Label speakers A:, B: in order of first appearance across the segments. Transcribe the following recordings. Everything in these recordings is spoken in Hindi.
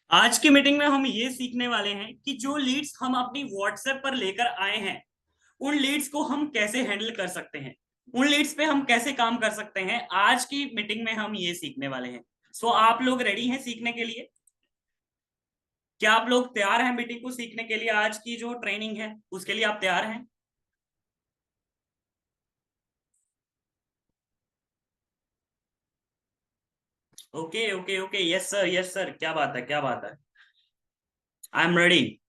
A: आज की मीटिंग में हम ये सीखने वाले हैं कि जो लीड्स हम अपनी व्हाट्सएप पर लेकर आए हैं उन लीड्स को हम कैसे हैंडल कर सकते हैं। उन लीड्स पे हम कैसे काम कर सकते हैं। आज की मीटिंग में हम ये सीखने वाले हैं। सो आप लोग रेडी हैं सीखने के लिए? क्या आप लोग तैयार हैं मीटिंग को सीखने के लिए? आज की जो ट्रेनिंग है उसके लिए आप तैयार हैं? Okay okay okay, yes sir, yes sir, क्या बात है, क्या बात है। I am ready.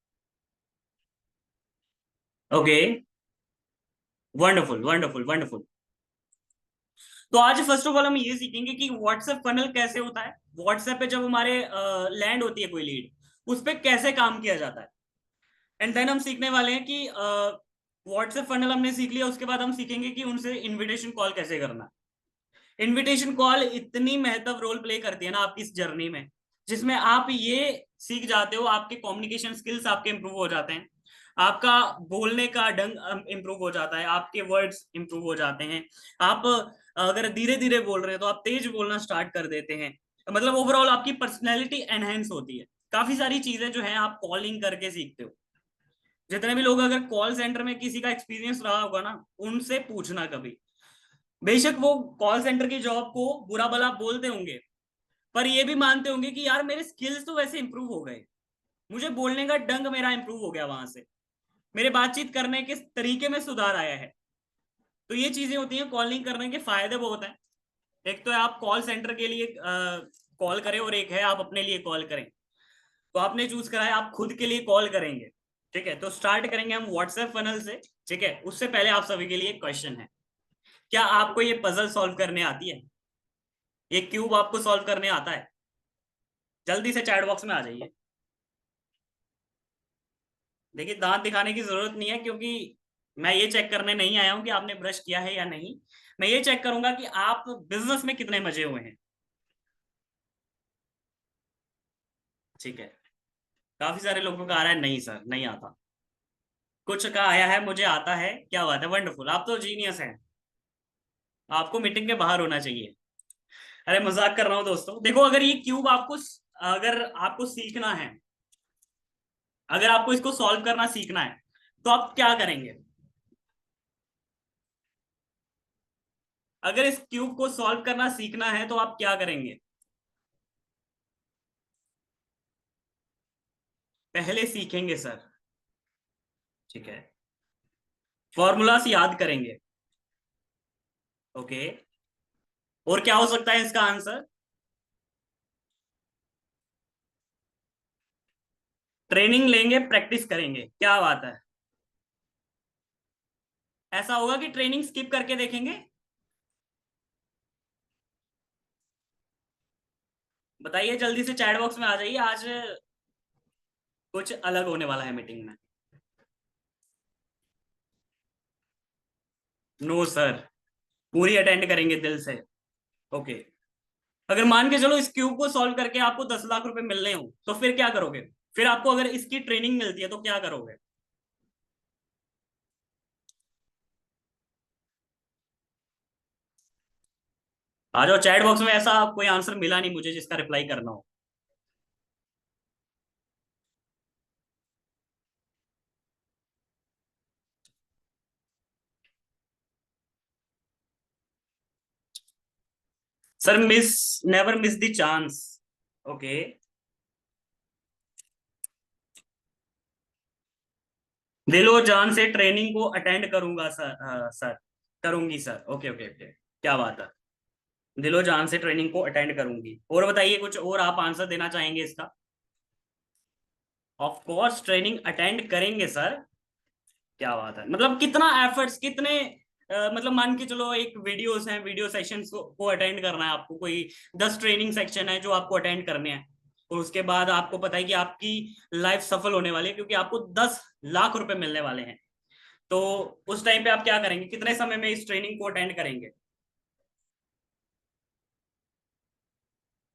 A: Okay, wonderful wonderful wonderful. तो आज फर्स्ट ऑफ ऑल हम ये सीखेंगे कि व्हाट्सएप फनल कैसे होता है। व्हाट्सएप पे जब हमारे लैंड होती है कोई लीड, उस पे कैसे काम किया जाता है। एंड देन हम सीखने वाले हैं कि व्हाट्सएप फनल हमने सीख लिया, उसके बाद हम सीखेंगे कि उनसे इनविटेशन कॉल कैसे करना है। इनविटेशन कॉल इतनी महत्व रोल प्ले करती है ना आपकी इस जर्नी में, जिसमें आप ये सीख जाते हो, आपके कम्युनिकेशन स्किल्स आपके इंप्रूव हो जाते हैं, आपका बोलने का ढंग इंप्रूव हो जाता है, आपके वर्ड्स इंप्रूव हो जाते हैं। आप अगर धीरे धीरे बोल रहे हैं तो आप तेज बोलना स्टार्ट कर देते हैं। मतलब ओवरऑल आपकी पर्सनैलिटी एनहेंस होती है। काफी सारी चीजें जो है आप कॉलिंग करके सीखते हो। जितने भी लोग अगर कॉल सेंटर में किसी का एक्सपीरियंस रहा होगा ना, उनसे पूछना कभी। बेशक वो कॉल सेंटर की जॉब को बुरा भला बोलते होंगे, पर ये भी मानते होंगे कि यार मेरे स्किल्स तो वैसे इंप्रूव हो गए, मुझे बोलने का ढंग मेरा इंप्रूव हो गया वहां से, मेरे बातचीत करने के तरीके में सुधार आया है। तो ये चीजें होती हैं, कॉलिंग करने के फायदे बहुत हैं। एक तो है आप कॉल सेंटर के लिए कॉल करें, और एक है आप अपने लिए कॉल करें। तो आपने चूज करा है आप खुद के लिए कॉल करेंगे। ठीक है, तो स्टार्ट करेंगे हम व्हाट्सएप फनल से। ठीक है, उससे पहले आप सभी के लिए एक क्वेश्चन है। क्या आपको ये पजल सॉल्व करने आती है? ये क्यूब आपको सॉल्व करने आता है? जल्दी से चैट बॉक्स में आ जाइए। देखिए, दांत दिखाने की जरूरत नहीं है, क्योंकि मैं ये चेक करने नहीं आया हूं कि आपने ब्रश किया है या नहीं। मैं ये चेक करूंगा कि आप बिजनेस में कितने मजे हुए हैं। ठीक है, काफी सारे लोगों का आ रहा है नहीं सर नहीं आता। कुछ का आया है मुझे आता है, क्या बात है, वंडरफुल, आप तो जीनियस हैं। आपको मीटिंग के बाहर होना चाहिए। अरे मजाक कर रहा हूँ दोस्तों। देखो, अगर ये क्यूब आपको, अगर आपको सीखना है, अगर आपको इसको सॉल्व करना सीखना है, तो आप क्या करेंगे? अगर इस क्यूब को सॉल्व करना सीखना है तो आप क्या करेंगे? पहले सीखेंगे सर। ठीक है, फॉर्मूलास याद करेंगे। ओके, और क्या हो सकता है इसका आंसर? ट्रेनिंग लेंगे, प्रैक्टिस करेंगे, क्या बात है। ऐसा होगा कि ट्रेनिंग स्किप करके देखेंगे? बताइए, जल्दी से चैट बॉक्स में आ जाइए। आज कुछ अलग होने वाला है मीटिंग में। नो सर, पूरी अटेंड करेंगे दिल से। ओके, अगर मान के चलो इस क्यूब को सॉल्व करके आपको 10 लाख रुपए मिलने हो, तो फिर क्या करोगे? फिर आपको अगर इसकी ट्रेनिंग मिलती है तो क्या करोगे? आ जाओ चैट बॉक्स में। ऐसा कोई आंसर मिला नहीं मुझे जिसका रिप्लाई करना हो। Sir, miss, never miss the chance. Okay, दिलो जान से ट्रेनिंग को अटेंड करूंगा सर। सर, करूंगी सर। ओके ओके ओके, क्या बात है। दिलो जान से ट्रेनिंग को अटेंड करूंगी। और बताइए, कुछ और आप आंसर देना चाहेंगे इसका? ऑफ कोर्स ट्रेनिंग अटेंड करेंगे सर। क्या बात है, मतलब कितना एफर्ट्स, कितने मतलब मान के चलो एक वीडियोस हैं, वीडियो सेशंस को अटेंड करना है आपको, कोई 10 ट्रेनिंग सेक्शन है जो आपको अटेंड करने हैं। और उसके बाद आपको पता है कि आपकी लाइफ सफल होने वाली है, क्योंकि आपको 10 लाख रुपए मिलने वाले हैं। तो उस टाइम पे आप क्या करेंगे? कितने समय में इस ट्रेनिंग को अटेंड करेंगे?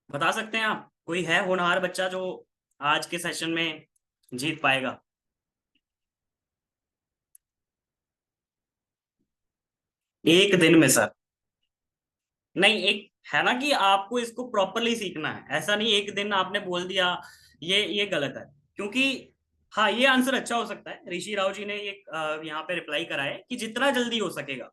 A: बता सकते हैं आप? कोई है होनहार बच्चा जो आज के सेशन में जीत पाएगा? एक दिन में सर? नहीं, एक है ना कि आपको इसको प्रॉपरली सीखना है। ऐसा नहीं एक दिन आपने बोल दिया ये गलत है, क्योंकि हाँ ये आंसर अच्छा हो सकता है। ऋषि राव जी ने ये यहाँ पे रिप्लाई करा है कि जितना जल्दी हो सकेगा,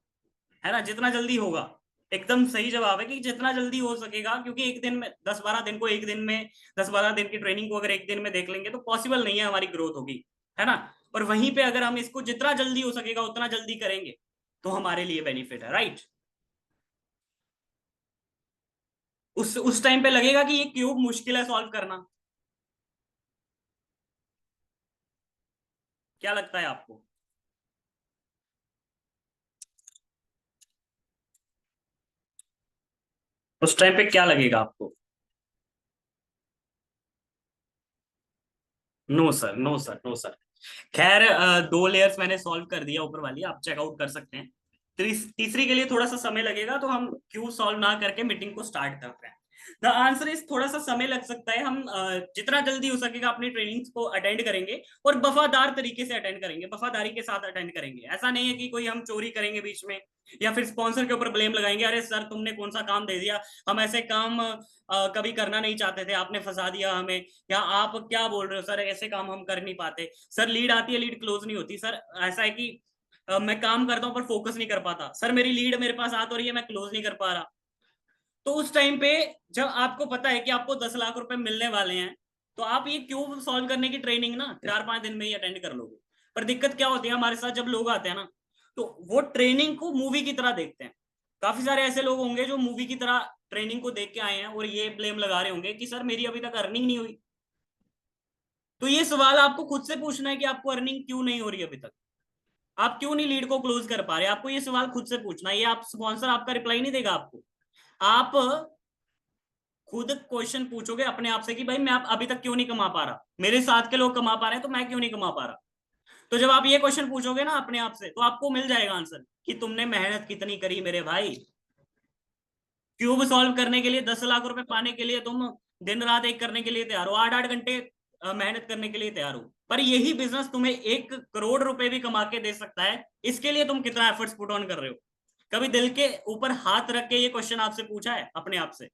A: है ना, जितना जल्दी होगा। एकदम सही जवाब है कि जितना जल्दी हो सकेगा, क्योंकि एक दिन में 10-12 दिन को एक दिन में, 10-12 दिन की ट्रेनिंग को अगर एक दिन में देख लेंगे तो पॉसिबल नहीं है हमारी ग्रोथ होगी, है ना। और वहीं पे अगर हम इसको जितना जल्दी हो सकेगा उतना जल्दी करेंगे तो हमारे लिए बेनिफिट है, राइट। उस टाइम पे लगेगा कि ये क्यूब मुश्किल है सॉल्व करना। क्या लगता है आपको? उस टाइम पे क्या लगेगा आपको? No sir, no sir, no sir. खैर, 2 लेयर्स मैंने सॉल्व कर दिया ऊपर वाली, आप चेकआउट कर सकते हैं। तीसरी के लिए थोड़ा सा समय लगेगा, तो हम क्यों सॉल्व ना करके मीटिंग को स्टार्ट करते हैं। द आंसर इज थोड़ा सा समय लग सकता है। हम जितना जल्दी हो सकेगा अपनी ट्रेनिंग्स को अटेंड करेंगे, और वफादार तरीके से अटेंड करेंगे, वफादारी के साथ अटेंड करेंगे। ऐसा नहीं है कि कोई हम चोरी करेंगे बीच में, या फिर स्पॉन्सर के ऊपर ब्लेम लगाएंगे, अरे सर तुमने कौन सा काम दे दिया, हम ऐसे काम कभी करना नहीं चाहते थे, आपने फंसा दिया हमें, या आप क्या बोल रहे हो सर, ऐसे काम हम कर नहीं पाते। सर लीड आती है, लीड क्लोज नहीं होती। सर ऐसा है कि मैं काम करता हूं पर फोकस नहीं कर पाता। सर मेरी लीड मेरे पास आ तो रही है, मैं क्लोज नहीं कर पा रहा। तो उस टाइम पे जब आपको पता है कि आपको 10 लाख रुपए मिलने वाले हैं, तो आप ये क्यों सॉल्व करने की ट्रेनिंग ना 4-5 दिन में ही अटेंड कर लोगे। पर दिक्कत क्या होती है हमारे साथ, जब लोग आते हैं ना, तो वो ट्रेनिंग को मूवी की तरह देखते हैं। काफी सारे ऐसे लोग होंगे जो मूवी की तरह ट्रेनिंग को देख के आए हैं और ये ब्लेम लगा रहे होंगे कि सर मेरी अभी तक अर्निंग नहीं हुई। तो ये सवाल आपको खुद से पूछना है कि आपको अर्निंग क्यों नहीं हो रही अभी तक, आप क्यों नहीं लीड को क्लोज कर पा रहे। आपको ये सवाल खुद से पूछना है, ये आप स्पॉन्सर आपका रिप्लाई नहीं देगा आपको। आप खुद क्वेश्चन पूछोगे अपने आप से कि भाई मैं अभी तक क्यों नहीं कमा पा रहा, मेरे साथ के लोग कमा पा रहे हैं तो मैं क्यों नहीं कमा पा रहा। तो जब आप ये क्वेश्चन पूछोगे ना अपने आप से, तो आपको मिल जाएगा आंसर कि तुमने मेहनत कितनी करी मेरे भाई। क्यूब सॉल्व करने के लिए, 10 लाख रुपए पाने के लिए तुम दिन रात एक करने के लिए तैयार हो, 8-8 घंटे मेहनत करने के लिए तैयार हो। पर यही बिजनेस तुम्हें 1 करोड़ रुपए भी कमा के दे सकता है। इसके लिए तुम कितना एफर्ट्स पुट ऑन कर रहे हो? कभी दिल के ऊपर हाथ रख के ये क्वेश्चन आपसे पूछा है अपने आप से?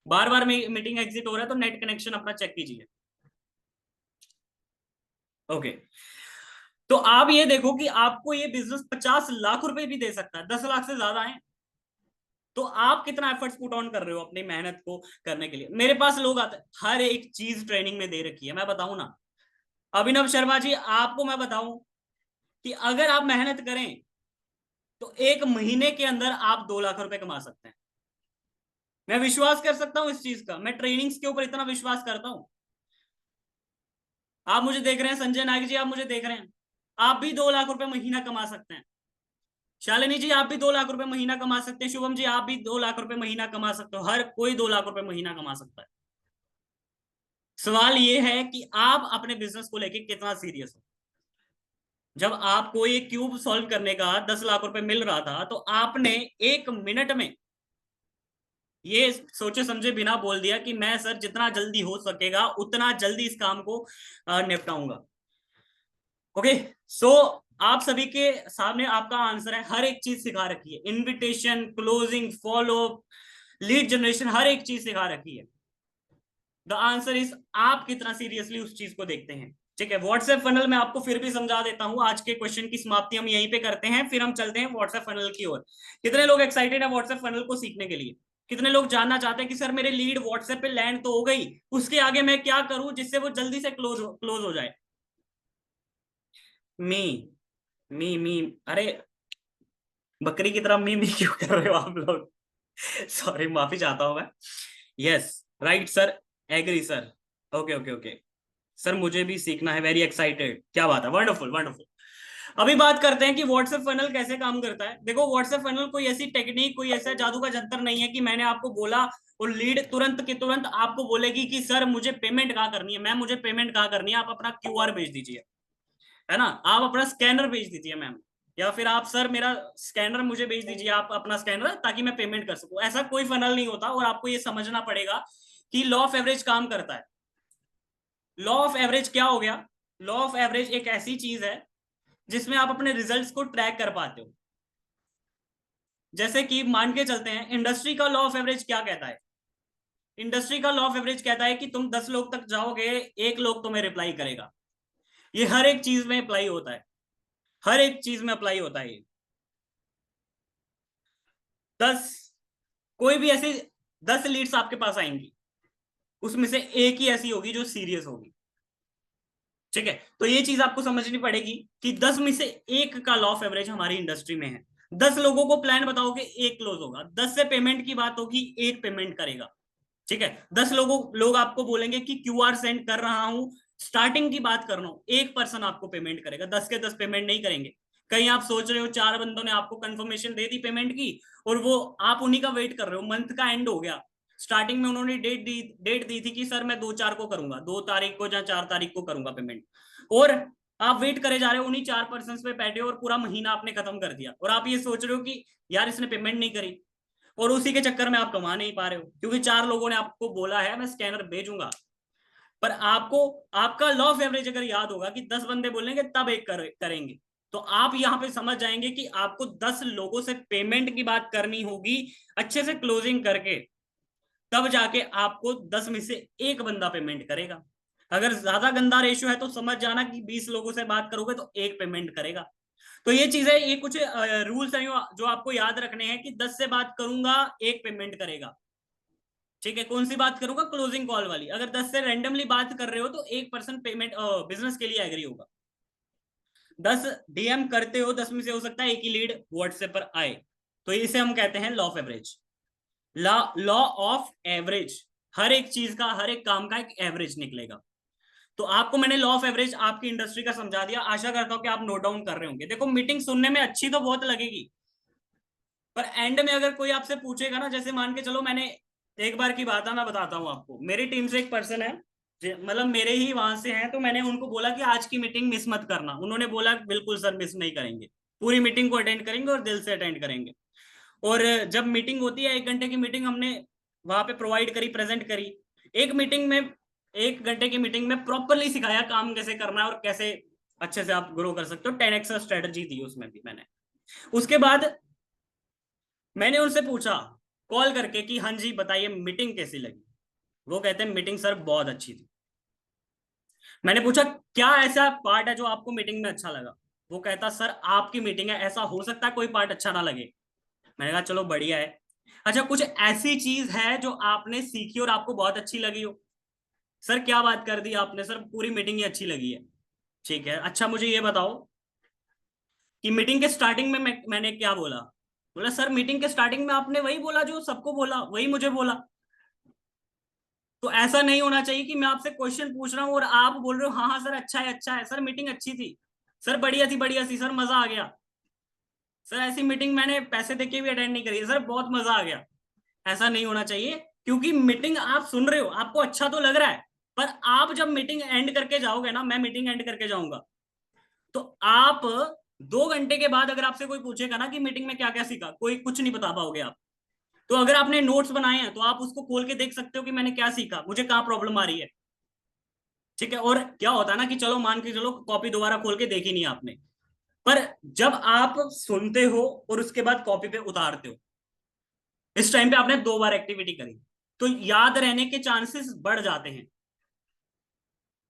A: बार बार मीटिंग एग्जिट हो रहा है तो नेट कनेक्शन अपना चेक कीजिए। ओके। तो आप ये देखो कि आपको ये बिजनेस 50 लाख रुपए भी दे सकता है, 10 लाख से ज्यादा है। तो आप कितना एफर्ट्स पुट ऑन कर रहे हो अपनी मेहनत को करने के लिए। मेरे पास लोग आते हैं, हर एक चीज ट्रेनिंग में दे रखी है, मैं बताऊं ना। अभिनव शर्मा जी, आपको मैं बताऊं कि अगर आप मेहनत करें तो 1 महीने के अंदर आप 2 लाख रुपए कमा सकते हैं। मैं विश्वास कर सकता हूं इस चीज का, मैं ट्रेनिंग्स के ऊपर इतना विश्वास करता हूं। आप मुझे देख रहे हैं, संजय नायक जी आप मुझे देख रहे हैं, आप भी 2 लाख रुपए महीना कमा सकते हैं। शालिनी जी आप भी 2 लाख रुपए महीना कमा सकते हैं। शुभम जी आप भी 2 लाख रुपए महीना कमा सकते हो। हर कोई 2 लाख रुपए महीना कमा सकता है। सवाल ये है कि आप अपने बिजनेस को लेके कितना सीरियस हो। जब आपको ये क्यूब सॉल्व करने का 10 लाख रुपए मिल रहा था, तो आपने 1 मिनट में ये सोचे समझे बिना बोल दिया कि मैं सर जितना जल्दी हो सकेगा उतना जल्दी इस काम को निपटाऊंगा। ओके। सो आप सभी के सामने आपका आंसर है, हर एक चीज सिखा रखी है, invitation, closing, follow, lead generation, हर एक चीज सिखा रखी है। द आंसर इज आप कितना सीरियसली उस चीज को देखते हैं। ठीक है, व्हाट्सएप फनल मैं आपको फिर भी समझा देता हूं। आज के क्वेश्चन की समाप्ति हम यहीं पे करते हैं, फिर हम चलते हैं व्हाट्सएप फनल की ओर। कितने लोग एक्साइटेड है व्हाट्सएप फनल को सीखने के लिए? कितने लोग जानना चाहते हैं कि सर मेरे लीड व्हाट्सएप पे लैंड तो हो गई, उसके आगे मैं क्या करूं जिससे वो जल्दी से क्लोज हो जाए? मी मी अरे, बकरी की तरह मी क्यों कर रहे हो आप लोग? सॉरी, माफी चाहता हूं मैं। Yes, right sir, agree sir. Okay okay okay sir, मुझे भी सीखना है, वेरी एक्साइटेड, क्या बात है, वंडरफुल वंडरफुल। अभी बात करते हैं कि व्हाट्सएप फनल कैसे काम करता है। देखो, व्हाट्सएप फनल कोई ऐसी टेक्निक, कोई ऐसा जादू का जंतर नहीं है कि मैंने आपको बोला और लीड तुरंत के तुरंत आपको बोलेगी कि सर मुझे पेमेंट कहाँ करनी है, मैम मुझे पेमेंट कहाँ करनी है, आप अपना क्यूआर भेज दीजिए, है ना, आप अपना स्कैनर भेज दीजिए मैम, या फिर आप सर मेरा स्कैनर मुझे भेज दीजिए, आप अपना स्कैनर, ताकि मैं पेमेंट कर सकूं। ऐसा कोई फनल नहीं होता, और आपको ये समझना पड़ेगा कि लॉ ऑफ एवरेज काम करता है। लॉ ऑफ एवरेज क्या हो गया? लॉ ऑफ एवरेज एक ऐसी चीज है जिसमें आप अपने रिजल्ट्स को ट्रैक कर पाते हो। जैसे कि मान के चलते हैं, इंडस्ट्री का लॉ ऑफ एवरेज क्या कहता है? इंडस्ट्री का लॉ ऑफ एवरेज कहता है कि तुम 10 लोग तक जाओगे, एक लोग तुम्हें रिप्लाई करेगा। ये हर एक चीज में अप्लाई होता है, हर एक चीज में अप्लाई होता है ये। 10, कोई भी ऐसी 10 लीड्स आपके पास आएंगी, उसमें से एक ही ऐसी होगी जो सीरियस होगी। ठीक है, तो ये चीज आपको समझनी पड़ेगी कि 10 में से एक का लॉ ऑफ एवरेज हमारी इंडस्ट्री में है। 10 लोगों को प्लान बताओगे, एक क्लोज होगा। 10 से पेमेंट की बात होगी, एक पेमेंट करेगा। ठीक है, 10 लोग आपको बोलेंगे कि क्यूआर सेंड कर रहा हूं, स्टार्टिंग की बात कर रहा हूं, एक पर्सन आपको पेमेंट करेगा। 10 के 10 पेमेंट नहीं करेंगे। कहीं आप सोच रहे हो 4 बंदों ने आपको कंफर्मेशन दे दी पेमेंट की, और वो आप उन्हीं का वेट कर रहे हो, मंथ का एंड हो गया, स्टार्टिंग में उन्होंने डेट दी थी कि सर मैं 2-4 को करूंगा, 2 तारीख को या 4 तारीख को करूंगा पेमेंट, और आप वेट करे जा रहे हो, उन्हीं 4 पर्सन पे बैठे हो, और पूरा महीना आपने खत्म कर दिया, और आप ये सोच रहे हो कि यार इसने पेमेंट नहीं करी, और उसी के चक्कर में आप कमा नहीं पा रहे हो, क्योंकि 4 लोगों ने आपको बोला है मैं स्कैनर भेजूंगा। पर आपको आपका लॉ ऑफ एवरेज अगर याद होगा कि 10 बंदे बोलेंगे तब एक करेंगे, तो आप यहां पे समझ जाएंगे कि आपको 10 लोगों से पेमेंट की बात करनी होगी, अच्छे से क्लोजिंग करके, तब जाके आपको 10 में से एक बंदा पेमेंट करेगा। अगर ज्यादा गंदा रेशियो है तो समझ जाना कि 20 लोगों से बात करोगे तो एक पेमेंट करेगा। तो ये चीजें, ये कुछ रूल्स हैं जो आपको याद रखने हैं कि 10 से बात करूंगा, एक पेमेंट करेगा। ठीक है, कौन सी बात करूंगा? क्लोजिंग कॉल वाली। अगर 10 से रेंडमली बात कर रहे हो तो एक पर्सन पेमेंट बिजनेस के लिए एग्री होगा। 10 डीएम करते हो, 10 में से हो सकता है एक ही लीड व्हाट्सएप पर आए, तो इसे हम कहते हैं law of average. Law law of average, हर एक चीज का, हर एक काम का एक एवरेज निकलेगा। तो आपको मैंने लॉ ऑफ एवरेज आपकी इंडस्ट्री का समझा दिया, आशा करता हूं कि आप नोट डाउन कर रहे होंगे। देखो, मीटिंग सुनने में अच्छी तो बहुत लगेगी, पर एंड में अगर कोई आपसे पूछेगा ना, जैसे मान के चलो, मैंने एक बार की बात है, मैं बताता हूँ आपको। मेरी टीम से एक पर्सन है, मतलब मेरे ही वहां से हैं, तो मैंने उनको बोला कि आज की मीटिंग मिस मत करना। उन्होंने बोला बिल्कुल सर, मिस नहीं करेंगे, पूरी मीटिंग को अटेंड करेंगे और दिल से अटेंड करेंगे। और जब मीटिंग होती है, 1 घंटे की मीटिंग हमने वहां पे प्रोवाइड करी, प्रेजेंट करी। एक मीटिंग में 1 घंटे की मीटिंग में प्रॉपरली सिखाया काम कैसे करना है और कैसे अच्छे से आप ग्रो कर सकते हो। 10x स्ट्रेटजी दी उसमें भी मैंने। उसके बाद मैंने उनसे पूछा कॉल करके कि हाँ जी बताइए मीटिंग कैसी लगी। वो कहते हैं मीटिंग सर बहुत अच्छी थी। मैंने पूछा क्या ऐसा पार्ट है जो आपको मीटिंग में अच्छा लगा? वो कहता सर आपकी मीटिंग है, ऐसा हो सकता है कोई पार्ट अच्छा ना लगे। मैंने कहा चलो बढ़िया है। अच्छा, कुछ ऐसी चीज है जो आपने सीखी और आपको बहुत अच्छी लगी हो? सर क्या बात कर दी आपने, सर पूरी मीटिंग ही अच्छी लगी है। ठीक है, अच्छा मुझे ये बताओ कि मीटिंग के स्टार्टिंग में मैंने क्या बोला? बोला सर मीटिंग के स्टार्टिंग में आपने वही बोला जो सबको बोला, वही मुझे बोला। तो ऐसा नहीं होना चाहिए कि मैं आपसे क्वेश्चन पूछ रहा हूँ और आप बोल रहे हो हाँ हाँ सर अच्छा है, अच्छा है सर, मीटिंग अच्छी थी सर, बढ़िया थी, बढ़िया थी सर, मजा आ गया सर, ऐसी मीटिंग मैंने पैसे देके भी अटेंड नहीं करी है सर, बहुत मजा आ गया। ऐसा नहीं होना चाहिए, क्योंकि मीटिंग आप सुन रहे हो, आपको अच्छा तो लग रहा है, पर आप जब मीटिंग एंड करके जाओगे ना, मैं मीटिंग एंड करके जाऊंगा, तो आप 2 घंटे के बाद अगर आपसे कोई पूछेगा ना कि मीटिंग में क्या क्या सीखा, कोई कुछ नहीं बता पाओगे आप। तो अगर आपने नोट्स बनाए हैं तो आप उसको खोल के देख सकते हो कि मैंने क्या सीखा, मुझे कहाँ प्रॉब्लम आ रही है। ठीक है, और क्या होता है ना कि चलो मान के चलो कॉपी दोबारा खोल के देखी नहीं आपने, पर जब आप सुनते हो और उसके बाद कॉपी पे उतारते हो, इस टाइम पे आपने 2 बार एक्टिविटी करी, तो याद रहने के चांसेस बढ़ जाते हैं।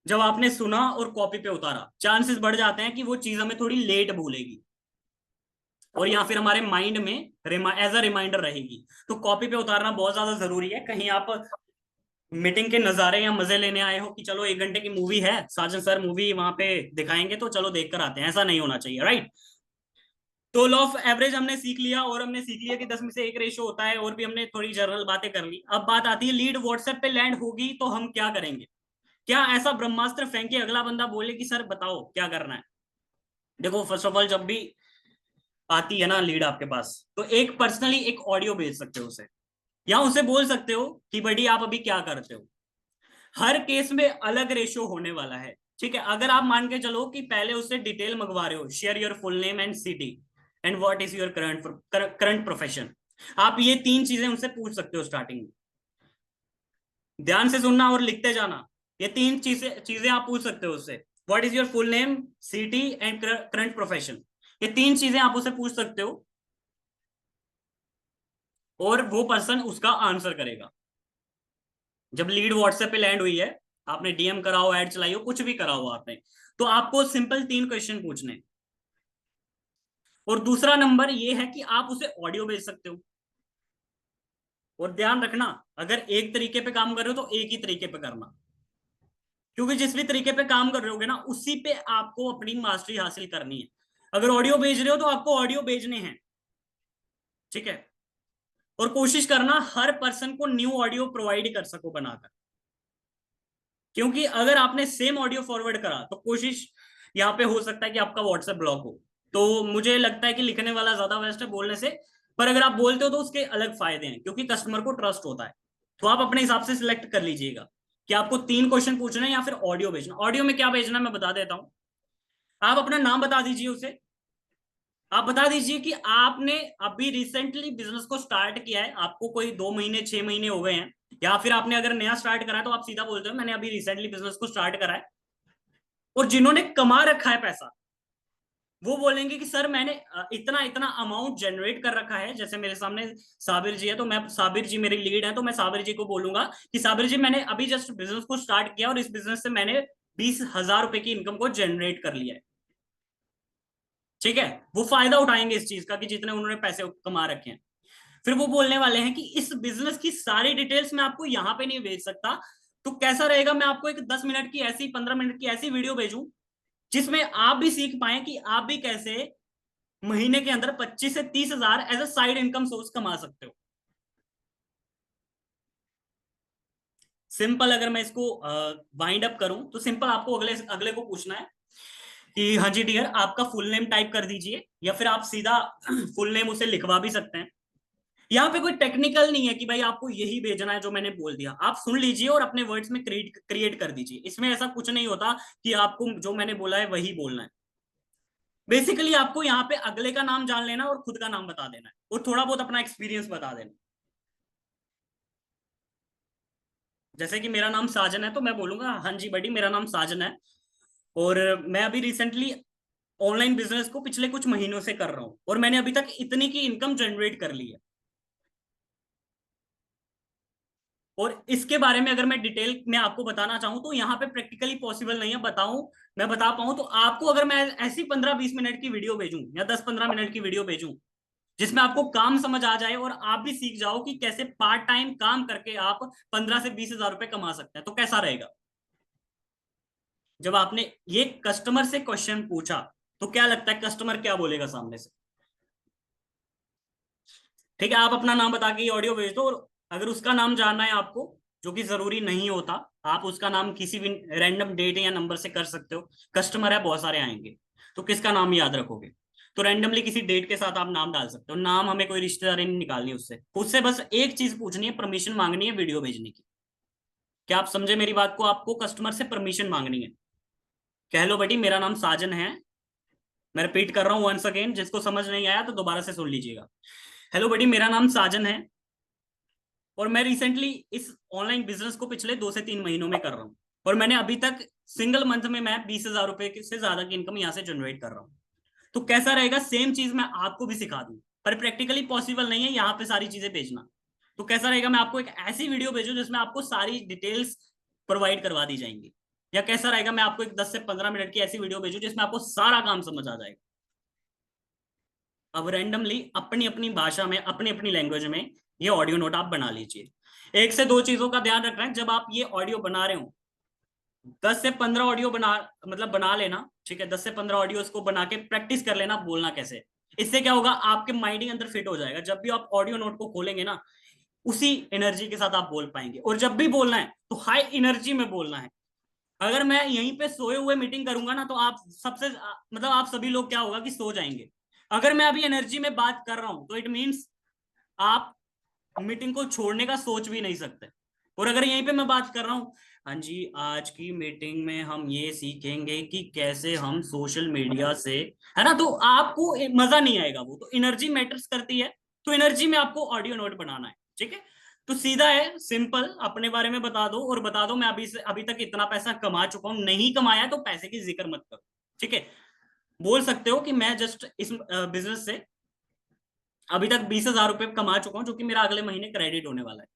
A: जब आपने सुना और कॉपी पे उतारा, चांसेस बढ़ जाते हैं कि वो चीज हमें थोड़ी लेट भूलेगी, और या फिर हमारे माइंड में एज अ रिमाइंडर रहेगी। तो कॉपी पे उतारना बहुत ज्यादा जरूरी है। कहीं आप मीटिंग के नजारे या मजे लेने आए हो कि चलो 1 घंटे की मूवी है, साजन सर मूवी वहां पे दिखाएंगे तो चलो देख कर आते हैं, ऐसा नहीं होना चाहिए, राइट? तो लॉ ऑफ एवरेज हमने सीख लिया, और हमने सीख लिया कि 10 में से एक रेशो होता है, और भी हमने थोड़ी जनरल बातें कर ली। अब बात आती है लीड व्हाट्सएप पे लैंड होगी तो हम क्या करेंगे? क्या ऐसा ब्रह्मास्त्र फेंके अगला बंदा बोले कि सर बताओ क्या करना है? देखो, फर्स्ट ऑफ ऑल जब भी आती है ना लीड आपके पास, तो एक पर्सनली एक ऑडियो भेज सकते हो उसे, या उसे बोल सकते हो कि बड़ी आप अभी क्या करते हो। हर केस में अलग रेशियो होने वाला है। ठीक है, अगर आप मान के चलो कि पहले उससे डिटेल मंगवा रहे हो, share your full name and city and what is your current profession, आप ये 3 चीजें उनसे पूछ सकते हो स्टार्टिंग में। ध्यान से सुनना और लिखते जाना। ये 3 चीजें चीजें आप पूछ सकते हो उससे, what is your full name, city and current profession. ये 3 चीजें आप उसे पूछ सकते हो, और वो पर्सन उसका आंसर करेगा। जब लीड व्हाट्सएप पे लैंड हुई है, आपने डीएम करा हो, ऐड चलाई हो, कुछ भी करा हो आपने, तो आपको सिंपल 3 क्वेश्चन पूछने। और दूसरा नंबर ये है कि आप उसे ऑडियो भेज सकते हो। और ध्यान रखना, अगर एक तरीके पे काम कर रहे हो तो एक ही तरीके पे करना, क्योंकि जिस भी तरीके पे काम कर रहे होगे ना, उसी पे आपको अपनी मास्टरी हासिल करनी है। अगर ऑडियो भेज रहे हो तो आपको ऑडियो भेजने हैं, ठीक है। और कोशिश करना हर पर्सन को न्यू ऑडियो प्रोवाइड कर सको बनाकर, क्योंकि अगर आपने सेम ऑडियो फॉरवर्ड करा तो कोशिश यहाँ पे हो सकता है कि आपका व्हाट्सएप ब्लॉक हो। तो मुझे लगता है कि लिखने वाला ज्यादा बेस्ट है बोलने से। पर अगर आप बोलते हो तो उसके अलग फायदे हैं, क्योंकि कस्टमर को ट्रस्ट होता है। तो आप अपने हिसाब से सिलेक्ट कर लीजिएगा कि आपको 3 क्वेश्चन पूछना है या फिर ऑडियो भेजना। ऑडियो में क्या भेजना है मैं बता देता हूँ। आप अपना नाम बता दीजिए उसे। आप बता दीजिए कि आपने अभी रिसेंटली बिजनेस को स्टार्ट किया है, आपको कोई 2 महीने 6 महीने हो गए हैं, या फिर आपने अगर नया स्टार्ट करा है तो आप सीधा बोलते हो मैंने अभी रिसेंटली बिजनेस को स्टार्ट करा है। और जिन्होंने कमा रखा है पैसा, वो बोलेंगे कि सर मैंने इतना इतना अमाउंट जनरेट कर रखा है। जैसे मेरे सामने साबिर जी है, तो मैं साबिर जी मेरी लीड है, तो मैं साबिर जी को बोलूंगा कि साबिर जी मैंने अभी जस्ट बिजनेस को स्टार्ट किया और इस बिजनेस से मैंने 20,000 रुपए की इनकम को जनरेट कर लिया है, ठीक है। वो फायदा उठाएंगे इस चीज का कि जितने उन्होंने पैसे कमा रखे हैं। फिर वो बोलने वाले हैं कि इस बिजनेस की सारी डिटेल्स मैं आपको यहाँ पे नहीं भेज सकता, तो कैसा रहेगा मैं आपको एक 10 मिनट की ऐसी 15 मिनट की ऐसी वीडियो भेजूं जिसमें आप भी सीख पाए कि आप भी कैसे महीने के अंदर 25 से 30 हजार as a side income source कमा सकते हो। सिंपल अगर मैं इसको वाइंड अप करूं तो सिंपल आपको अगले अगले को पूछना है कि हाँ जी डियर आपका फुल नेम टाइप कर दीजिए, या फिर आप सीधा फुल नेम उसे लिखवा भी सकते हैं। यहाँ पे कोई टेक्निकल नहीं है कि भाई आपको यही भेजना है जो मैंने बोल दिया, आप सुन लीजिए और अपने वर्ड्स में क्रिएट क्रिएट कर दीजिए। इसमें ऐसा कुछ नहीं होता कि आपको जो मैंने बोला है वही बोलना है। बेसिकली आपको यहाँ पे अगले का नाम जान लेना और खुद का नाम बता देना है, और थोड़ा बहुत अपना एक्सपीरियंस बता देना। जैसे कि मेरा नाम साजन है तो मैं बोलूंगा हाँ जी बड़ी मेरा नाम साजन है, और मैं अभी रिसेंटली ऑनलाइन बिजनेस को पिछले कुछ महीनों से कर रहा हूँ और मैंने अभी तक इतनी की इनकम जनरेट कर ली है। और इसके बारे में अगर मैं डिटेल में आपको बताना चाहूं तो यहाँ पे प्रैक्टिकली पॉसिबल नहीं है बताऊं, मैं बता पाऊं तो आपको। अगर मैं ऐसी 15-20 मिनट की वीडियो भेजूं या 10-15 मिनट की वीडियो भेजूं जिसमें आपको काम समझ आ जाए और आप भी सीख जाओ कि कैसे पार्ट टाइम काम करके आप 15 से 20 हजार रुपए कमा सकते हैं, तो कैसा रहेगा। जब आपने ये कस्टमर से क्वेश्चन पूछा तो क्या लगता है कस्टमर क्या बोलेगा सामने से। ठीक है, आप अपना नाम बता के ऑडियो भेज दो, और अगर उसका नाम जानना है आपको, जो कि जरूरी नहीं होता, आप उसका नाम किसी भी रैंडम डेट या नंबर से कर सकते हो। कस्टमर है बहुत सारे आएंगे, तो किसका नाम याद रखोगे। तो रैंडमली किसी डेट के साथ आप नाम डाल सकते हो। नाम हमें कोई रिश्तेदारी नहीं निकालनी उससे, उससे बस एक चीज पूछनी है, परमिशन मांगनी है वीडियो भेजने की। क्या आप समझे मेरी बात को, आपको कस्टमर से परमिशन मांगनी है। कह लो बेटी मेरा नाम साजन है। मैं रिपीट कर रहा हूँ वंस अगेन, जिसको समझ नहीं आया तो दोबारा से सुन लीजिएगा। हेलो बेटी मेरा नाम साजन है, और मैं रिसेंटली इस ऑनलाइन बिजनेस को पिछले 2 से 3 महीनों में कर रहा हूँ, और मैंने अभी तक सिंगल मंथ में मैं 20,000 रुपए से ज्यादा की इनकम यहाँ से जनरेट कर रहा हूँ। तो कैसा रहेगा सेम चीज मैं आपको भी सिखा दूं, पर प्रैक्टिकली पॉसिबल नहीं है यहाँ पे सारी चीजें भेजना। तो कैसा रहेगा मैं आपको एक ऐसी वीडियो भेजूं जिसमें आपको सारी डिटेल्स प्रोवाइड करवा दी जाएंगी, या कैसा रहेगा मैं आपको एक 10 से 15 मिनट की ऐसी वीडियो भेजूं जिसमें आपको सारा काम समझ आ जाएगा। अब रैंडमली अपनी अपनी भाषा में अपनी अपनी लैंग्वेज में ये ऑडियो नोट आप बना लीजिए। 1 से 2 चीजों का ध्यान रखना है जब आप ये ऑडियो बना रहे हो। 10 से 15 ऑडियो बना मतलब बना लेना, ठीक है। 10 से 15 ऑडियो को बना के प्रैक्टिस कर लेना बोलना कैसे। इससे क्या होगा आपके माइंड के अंदर फिट हो जाएगा, जब भी आप ऑडियो नोट को खोलेंगे ना उसी एनर्जी के साथ आप बोल पाएंगे। और जब भी बोलना है तो हाई एनर्जी में बोलना है। अगर मैं यहीं पे सोए हुए मीटिंग करूंगा ना तो आप सबसे मतलब आप सभी लोग क्या होगा कि सो जाएंगे। अगर मैं अभी एनर्जी में बात कर रहा हूं तो इट मीन्स आप मीटिंग को छोड़ने का सोच भी नहीं सकते। और अगर यहीं पे मैं बात कर रहा हूँ हाँ जी आज की मीटिंग में हम ये सीखेंगे कि कैसे हम सोशल मीडिया से, है ना, तो आपको मजा नहीं आएगा। वो तो एनर्जी मैटर्स करती है, तो एनर्जी में आपको ऑडियो नोट बनाना है, ठीक है। तो सीधा है सिंपल, अपने बारे में बता दो और बता दो मैं अभी तक इतना पैसा कमा चुका हूं। नहीं कमाया तो पैसे की जिक्र मत करो, ठीक है। बोल सकते हो कि मैं जस्ट इस बिजनेस से अभी तक 20,000 रुपए कमा चुका हूं जो कि मेरा अगले महीने क्रेडिट होने वाला है।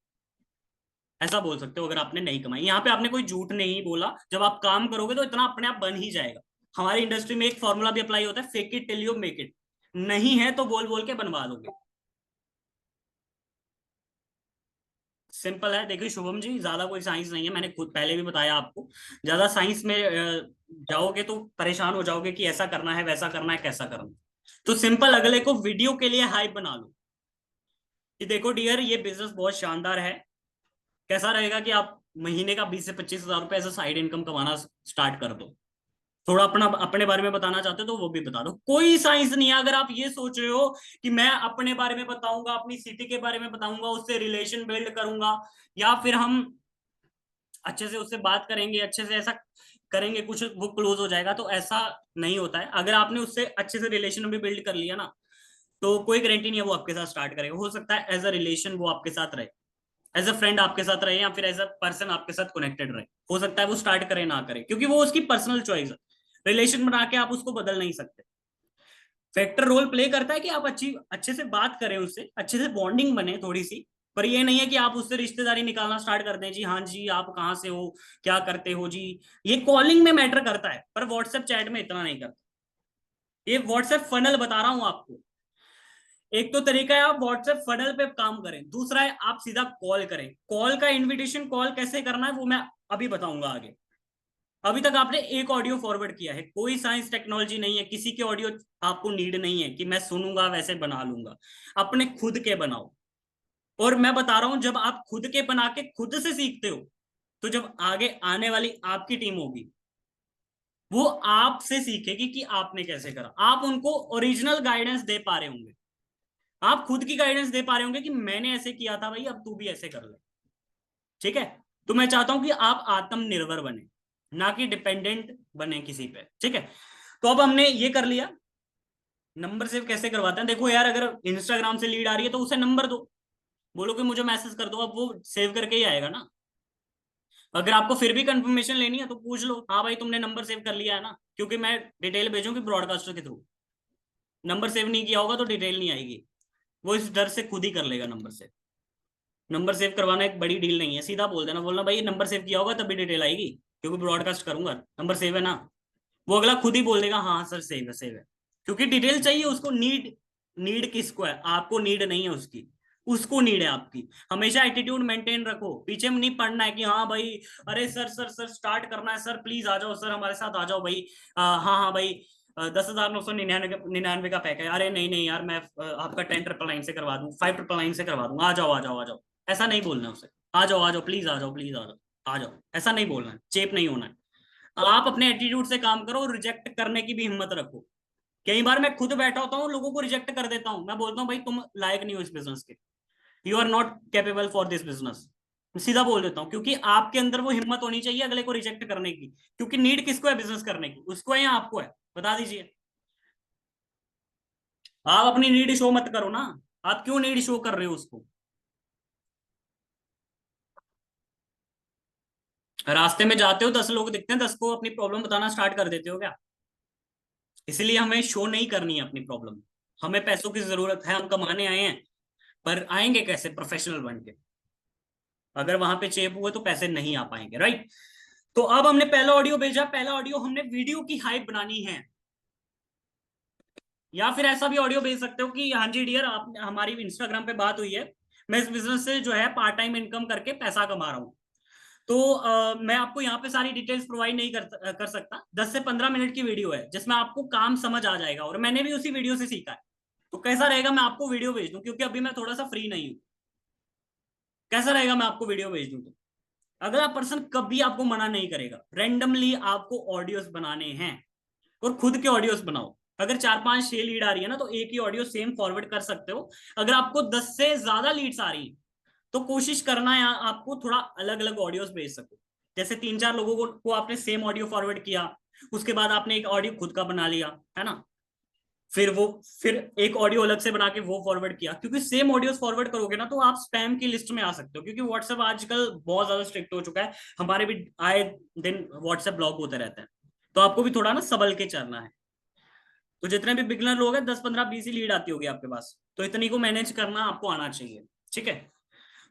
A: ऐसा बोल सकते हो अगर आपने नहीं कमाई। यहाँ पे आपने कोई झूठ नहीं बोला, जब आप काम करोगे तो इतना अपने आप बन ही जाएगा। हमारी इंडस्ट्री में एक फॉर्मूला भी अप्लाई होता है, fake it till you make it. नहीं है तो बोल बोल के बनवा लोगे। सिंपल है। देखिए शुभम जी, ज्यादा कोई साइंस नहीं है, मैंने खुद पहले भी बताया आपको। ज्यादा साइंस में जाओगे तो परेशान हो जाओगे कि ऐसा करना है, वैसा करना है, कैसा करना है। तो सिंपल, अगले को वीडियो के लिए हाइप बना लो कि देखो डियर, ये बिजनेस बहुत शानदार है। कैसा रहेगा कि आप महीने का 20 से 25 हजार रुपए ऐसा साइड इनकम कमाना स्टार्ट कर दो। थोड़ा अपना अपने बारे में बताना चाहते हो तो वो भी बता दो। कोई साइंस नहीं है। अगर आप ये सोच रहे हो कि मैं अपने बारे में बताऊंगा, अपनी सिटी के बारे में बताऊंगा, उससे रिलेशन बिल्ड करूंगा, या फिर हम अच्छे से उससे बात करेंगे, अच्छे से ऐसा करेंगे कुछ वो क्लोज हो जाएगा, तो ऐसा नहीं होता है। अगर आपने उससे अच्छे से रिलेशन भी बिल्ड कर लिया ना, तो कोई गारंटी नहीं है वो आपके साथ स्टार्ट करेगा। हो सकता है एज अ रिलेशन वो आपके साथ रहे, एज अ फ्रेंड आपके साथ रहे, या फिर एज अ पर्सन आपके साथ कनेक्टेड रहे। हो सकता है वो स्टार्ट करे ना करे, क्योंकि वो उसकी पर्सनल चॉइस है। रिलेशन बना के आप उसको बदल नहीं सकते। फैक्टर रोल प्ले करता है कि आप अच्छे से बात करें उससे, अच्छे से बॉन्डिंग बने थोड़ी सी। पर ये नहीं है कि आप उससे रिश्तेदारी निकालना स्टार्ट कर दें। जी हाँ जी, आप कहाँ से हो, क्या करते हो जी। ये कॉलिंग में मैटर करता है, पर व्हाट्सएप चैट में इतना नहीं करता। ये व्हाट्सएप फनल बता रहा हूं आपको। एक तो तरीका है आप व्हाट्सएप फनल पे काम करें, दूसरा है आप सीधा कॉल करें। कॉल का इनविटेशन कॉल कैसे करना है वो मैं अभी बताऊंगा आगे। अभी तक आपने एक ऑडियो फॉरवर्ड किया है, कोई साइंस टेक्नोलॉजी नहीं है, किसी के ऑडियो आपको नीड नहीं है कि मैं सुनूंगा वैसे बना लूंगा। अपने खुद के बनाओ। और मैं बता रहा हूं, जब आप खुद के बना के खुद से सीखते हो, तो जब आगे आने वाली आपकी टीम होगी, वो आपसे सीखेगी कि आपने कैसे करा। आप उनको ओरिजिनल गाइडेंस दे पा रहे होंगे, आप खुद की गाइडेंस दे पा रहे होंगे कि मैंने ऐसे किया था भाई, अब तू भी ऐसे कर ले। ठीक है। तो मैं चाहता हूं कि आप आत्मनिर्भर बने, ना कि डिपेंडेंट बने किसी पे। ठीक है। तो अब हमने ये कर लिया। नंबर सेव कैसे करवाते हैं, देखो यार, अगर इंस्टाग्राम से लीड आ रही है तो उसे नंबर दो, बोलो कि मुझे मैसेज कर दो, अब वो सेव करके ही आएगा ना। अगर आपको फिर भी कंफर्मेशन लेनी है तो पूछ लो, हाँ भाई तुमने नंबर सेव कर लिया है ना, क्योंकि मैं डिटेल भेजूंगी ब्रॉडकास्टर के थ्रू। नंबर सेव नहीं किया होगा तो डिटेल नहीं आएगी। वो इस डर से खुद ही कर लेगा नंबर सेव। नंबर सेव करवाना एक बड़ी डील नहीं है, सीधा बोल देना, बोलना भाई नंबर सेव किया होगा तभी डिटेल आएगी, क्योंकि ब्रॉडकास्ट करूंगा, नंबर सेव है ना। वो अगला खुद ही बोल देगा हाँ सर सेव है, सेव है। क्योंकि डिटेल चाहिए उसको। नीड, नीड किसको है? आपको नीड नहीं है उसकी, उसको नीड है आपकी। हमेशा एटीट्यूड मेंटेन रखो, पीछे में नहीं पड़ना है कि हाँ भाई, अरे सर सर सर स्टार्ट करना है सर, प्लीज आ जाओ सर, हमारे साथ आ जाओ भाई। हाँ हाँ भाई, 10,999 का पैक है। अरे नहीं नहीं यार, मैं आपका 10,999 से करवा दूँ, 5,999 से करवा दूँ, आ जाओ आ जाओ आ जाओ। ऐसा नहीं बोलना है उसे। आ जाओ प्लीज, आ जाओ प्लीज, आ जाओ आ जाओ। ऐसा नहीं बोलना है, चेप नहीं होना है। आप अपने एटीट्यूड से काम करो, और रिजेक्ट करने की भी हिम्मत रखो। कई बार मैं खुद बैठा होता हूँ, लोगों को रिजेक्ट कर देता हूँ। मैं बोलता हूँ भाई तुम लायक नहीं हो इस बिजनेस के, you are not capable for this business. सीधा बोल देता हूँ, क्योंकि आपके अंदर वो हिम्मत होनी चाहिए अगले को रिजेक्ट करने की। क्योंकि नीड किसको है बिजनेस करने की, उसको है या आपको है? बता दीजिए। आप अपनी नीड शो मत करो ना। आप क्यों नीड शो कर रहे हो उसको? रास्ते में जाते हो, 10 लोग दिखते हैं, 10 को अपनी प्रॉब्लम बताना स्टार्ट कर देते हो क्या? इसलिए हमें शो नहीं करनी है अपनी प्रॉब्लम। हमें पैसों की जरूरत है, हम कमाने आए हैं। पर आएंगे कैसे? प्रोफेशनल बन के। अगर वहां पे चेप हुए तो पैसे नहीं आ पाएंगे, राइट। तो अब हमने पहला ऑडियो भेजा, पहला ऑडियो हमने वीडियो की हाइप बनानी है। या फिर ऐसा भी ऑडियो भेज सकते हो कि हाँ जी डियर, आप हमारी इंस्टाग्राम पे बात हुई है, मैं इस बिजनेस से जो है पार्ट टाइम इनकम करके पैसा कमा रहा हूँ। तो मैं आपको यहाँ पे सारी डिटेल्स प्रोवाइड नहीं कर सकता। 10 से 15 मिनट की वीडियो है जिसमें आपको काम समझ आ जाएगा, और मैंने भी उसी वीडियो से सीखा है। तो कैसा रहेगा मैं आपको वीडियो भेज दूं, क्योंकि अभी मैं थोड़ा सा फ्री नहीं हूँ। कैसा रहेगा मैं आपको वीडियो भेज दूं तो? अगला पर्सन कभी आपको मना नहीं करेगा। रेंडमली आपको ऑडियोस बनाने हैं, और खुद के ऑडियोस बनाओ। अगर 4 5 6 लीड आ रही है ना, तो एक ही ऑडियो सेम फॉरवर्ड कर सकते हो। अगर आपको 10 से ज्यादा लीड्स आ रही है, तो कोशिश करना है आपको थोड़ा अलग अलग ऑडियोस भेज सको। जैसे 3 4 लोगों को आपने सेम ऑडियो फॉरवर्ड किया, उसके बाद आपने एक ऑडियो खुद का बना लिया, है ना। फिर एक ऑडियो अलग से बना के वो फॉरवर्ड किया, क्योंकि सेम ऑडियोस फॉरवर्ड करोगे ना तो आप स्पैम की लिस्ट में आ सकते हो। क्योंकि व्हाट्सएप आजकल बहुत ज्यादा स्ट्रिक्ट हो चुका है। हमारे भी आए दिन व्हाट्सएप ब्लॉक होते रहते हैं। तो आपको भी थोड़ा ना संभल के चलना है। तो जितने भी बिगनर लोग हैं, 10 15 20 ही लीड आती होगी आपके पास, तो इतनी को मैनेज करना आपको आना चाहिए। ठीक है।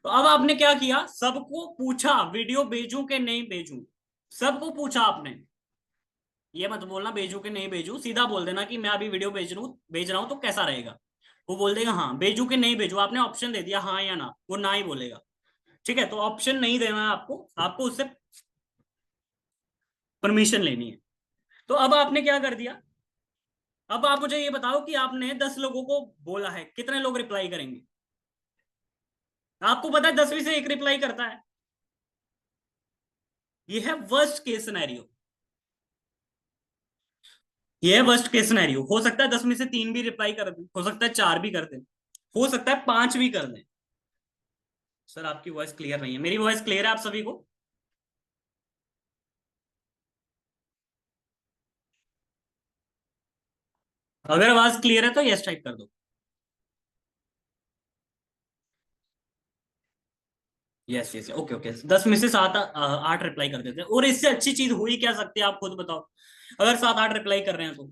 A: तो अब आपने क्या किया, सबको पूछा वीडियो भेजूं कि नहीं भेजूं, सबको पूछा आपने। ये मत बोलना भेजू कि नहीं भेजू, सीधा बोल देना कि मैं अभी वीडियो भेज रहा हूं तो कैसा रहेगा। वो बोल देगा हाँ, भेजू कि नहीं भेजू, आपने ऑप्शन दे दिया हाँ या ना, वो ना ही बोलेगा। ठीक है, तो ऑप्शन नहीं देना है आपको, आपको उससे परमिशन लेनी है। तो अब आपने क्या कर दिया, अब आप मुझे ये बताओ कि आपने 10 लोगों को बोला है, कितने लोग रिप्लाई करेंगे? आपको पता है 10 में से एक रिप्लाई करता है। ये है वर्स्ट केस सिनेरियो, ये है वर्स्ट केस सिनेरियो। हो सकता है 10 में से 3 भी रिप्लाई कर दें, हो सकता है 4 भी कर दें, हो सकता है 5 भी कर दें। सर आपकी वॉइस क्लियर नहीं है, मेरी वॉइस क्लियर है आप सभी को? अगर आवाज क्लियर है तो यस टाइप कर दो। यस यस, ओके ओके, 10 में से 7 8 रिप्लाई कर देते हैं, और इससे अच्छी चीज हो ही क्या सकती है, आप खुद बताओ। अगर 7 8 रिप्लाई कर रहे हैं तो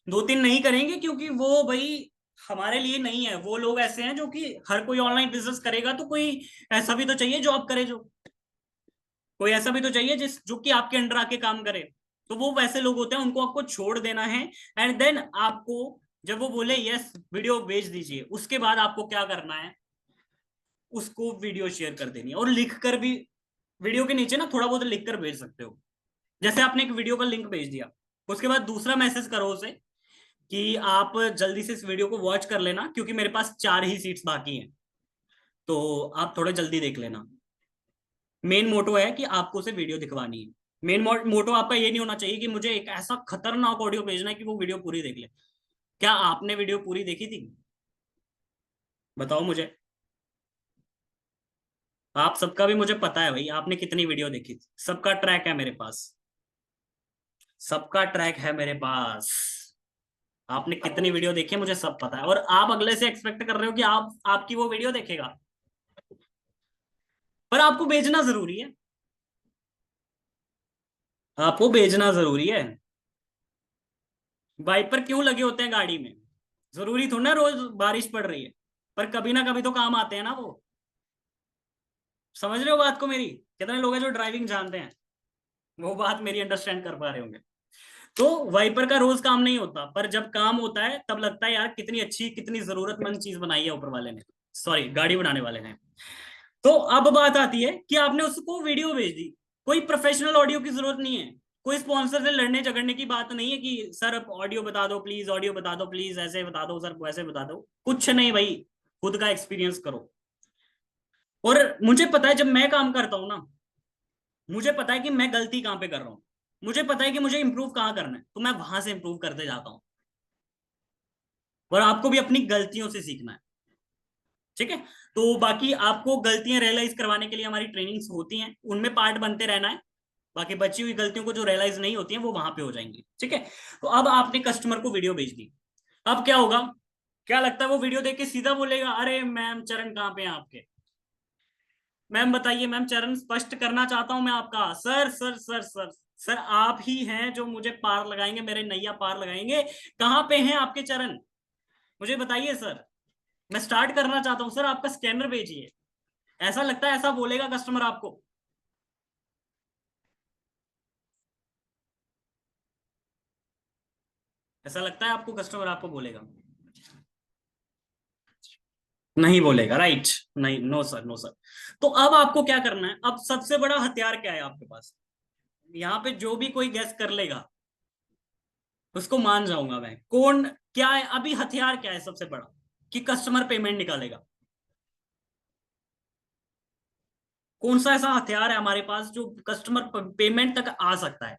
A: 2 3 नहीं करेंगे, क्योंकि वो भाई हमारे लिए नहीं है। वो लोग ऐसे हैं जो कि हर कोई ऑनलाइन बिजनेस करेगा, तो कोई ऐसा भी तो चाहिए जो आप करे, जो कोई ऐसा भी तो चाहिए जिस जो कि आपके अंडर आके काम करे। तो वो वैसे लोग होते हैं, उनको आपको छोड़ देना है। एंड देन आपको जब वो बोले यस वीडियो भेज दीजिए, उसके बाद आपको क्या करना है, उसको वीडियो शेयर कर देनी है, और लिख कर भी वीडियो के नीचे ना थोड़ा बहुत लिख कर भेज सकते हो। जैसे आपने एक वीडियो का लिंक भेज दिया, उसके बाद दूसरा मैसेज करो उसे कि आप जल्दी से इस वीडियो को वॉच कर लेना, क्योंकि मेरे पास 4 ही सीट्स बाकी हैं, तो आप थोड़ा जल्दी देख लेना। मेन मोटो है कि आपको उसे वीडियो दिखवानी है। मेन मोटो आपका ये नहीं होना चाहिए कि मुझे एक ऐसा खतरनाक ऑडियो भेजना है कि वो वीडियो पूरी देख ले। क्या आपने वीडियो पूरी देखी थी? बताओ मुझे। आप सबका भी मुझे पता है भाई, आपने कितनी वीडियो देखी थी, सबका ट्रैक है मेरे पास, सबका ट्रैक है मेरे पास। आपने कितनी वीडियो देखी है मुझे सब पता है, और आप अगले से एक्सपेक्ट कर रहे हो कि आप आपकी वो वीडियो देखेगा। पर आपको भेजना जरूरी है, आपको भेजना जरूरी है। वाइपर क्यों लगे होते हैं गाड़ी में? जरूरी थोड़ा ना रोज बारिश पड़ रही है, पर कभी ना कभी तो काम आते हैं ना वो। समझ रहे हो बात को मेरी? कितने लोग हैं जो ड्राइविंग जानते हैं, वो बात मेरी अंडरस्टैंड कर पा रहे होंगे। तो वाइपर का रोज काम नहीं होता, पर जब काम होता है तब लगता है यार कितनी अच्छी कितनी जरूरतमंद चीज बनाई है ऊपर वाले ने, सॉरी गाड़ी बनाने वाले ने। तो अब बात आती है कि आपने उसको वीडियो भेज दी, कोई प्रोफेशनल ऑडियो की जरूरत नहीं है, कोई स्पॉन्सर से लड़ने झगड़ने की बात नहीं है कि सर ऑडियो बता दो प्लीज, ऑडियो बता दो प्लीज, ऐसे बता दो सर, वैसे बता दो, कुछ नहीं भाई। खुद का एक्सपीरियंस करो। और मुझे पता है जब मैं काम करता हूं ना, मुझे पता है कि मैं गलती कहाँ पे कर रहा हूँ, मुझे पता है कि मुझे इंप्रूव कहाँ करना है, तो मैं वहां से इंप्रूव करते जाता हूँ। और आपको भी अपनी गलतियों से सीखना है। ठीक है, तो बाकी आपको गलतियां रियलाइज करवाने के लिए हमारी ट्रेनिंग्स होती हैं, उनमें पार्ट बनते रहना है। बाकी बची हुई गलतियों को जो रियलाइज नहीं होती है वो वहां पे हो जाएंगी। ठीक है, तो अब आपने कस्टमर को वीडियो भेज दी, अब क्या होगा? क्या लगता है वो वीडियो देख के सीधा बोलेगा अरे मैम चरण कहाँ पे हैं आपके? मैम बताइए, मैम चरण स्पष्ट करना चाहता हूं मैं आपका, sir sir sir sir sir आप ही हैं जो मुझे पार लगाएंगे, मेरे नैया पार लगाएंगे। कहाँ पे हैं आपके चरण? मुझे बताइए सर, मैं स्टार्ट करना चाहता हूँ सर, आपका स्कैनर भेजिए। ऐसा लगता है ऐसा बोलेगा कस्टमर आपको? ऐसा लगता है आपको कस्टमर आपको बोलेगा? नहीं बोलेगा, राइट? नहीं, नो सर, नो सर। तो अब आपको क्या करना है, अब सबसे बड़ा हथियार क्या है आपके पास? यहाँ पे जो भी कोई गैस कर लेगा उसको मान जाऊंगा मैं। कौन क्या है अभी, हथियार क्या है सबसे बड़ा कि कस्टमर पेमेंट निकालेगा? कौन सा ऐसा हथियार है हमारे पास जो कस्टमर पेमेंट तक आ सकता है?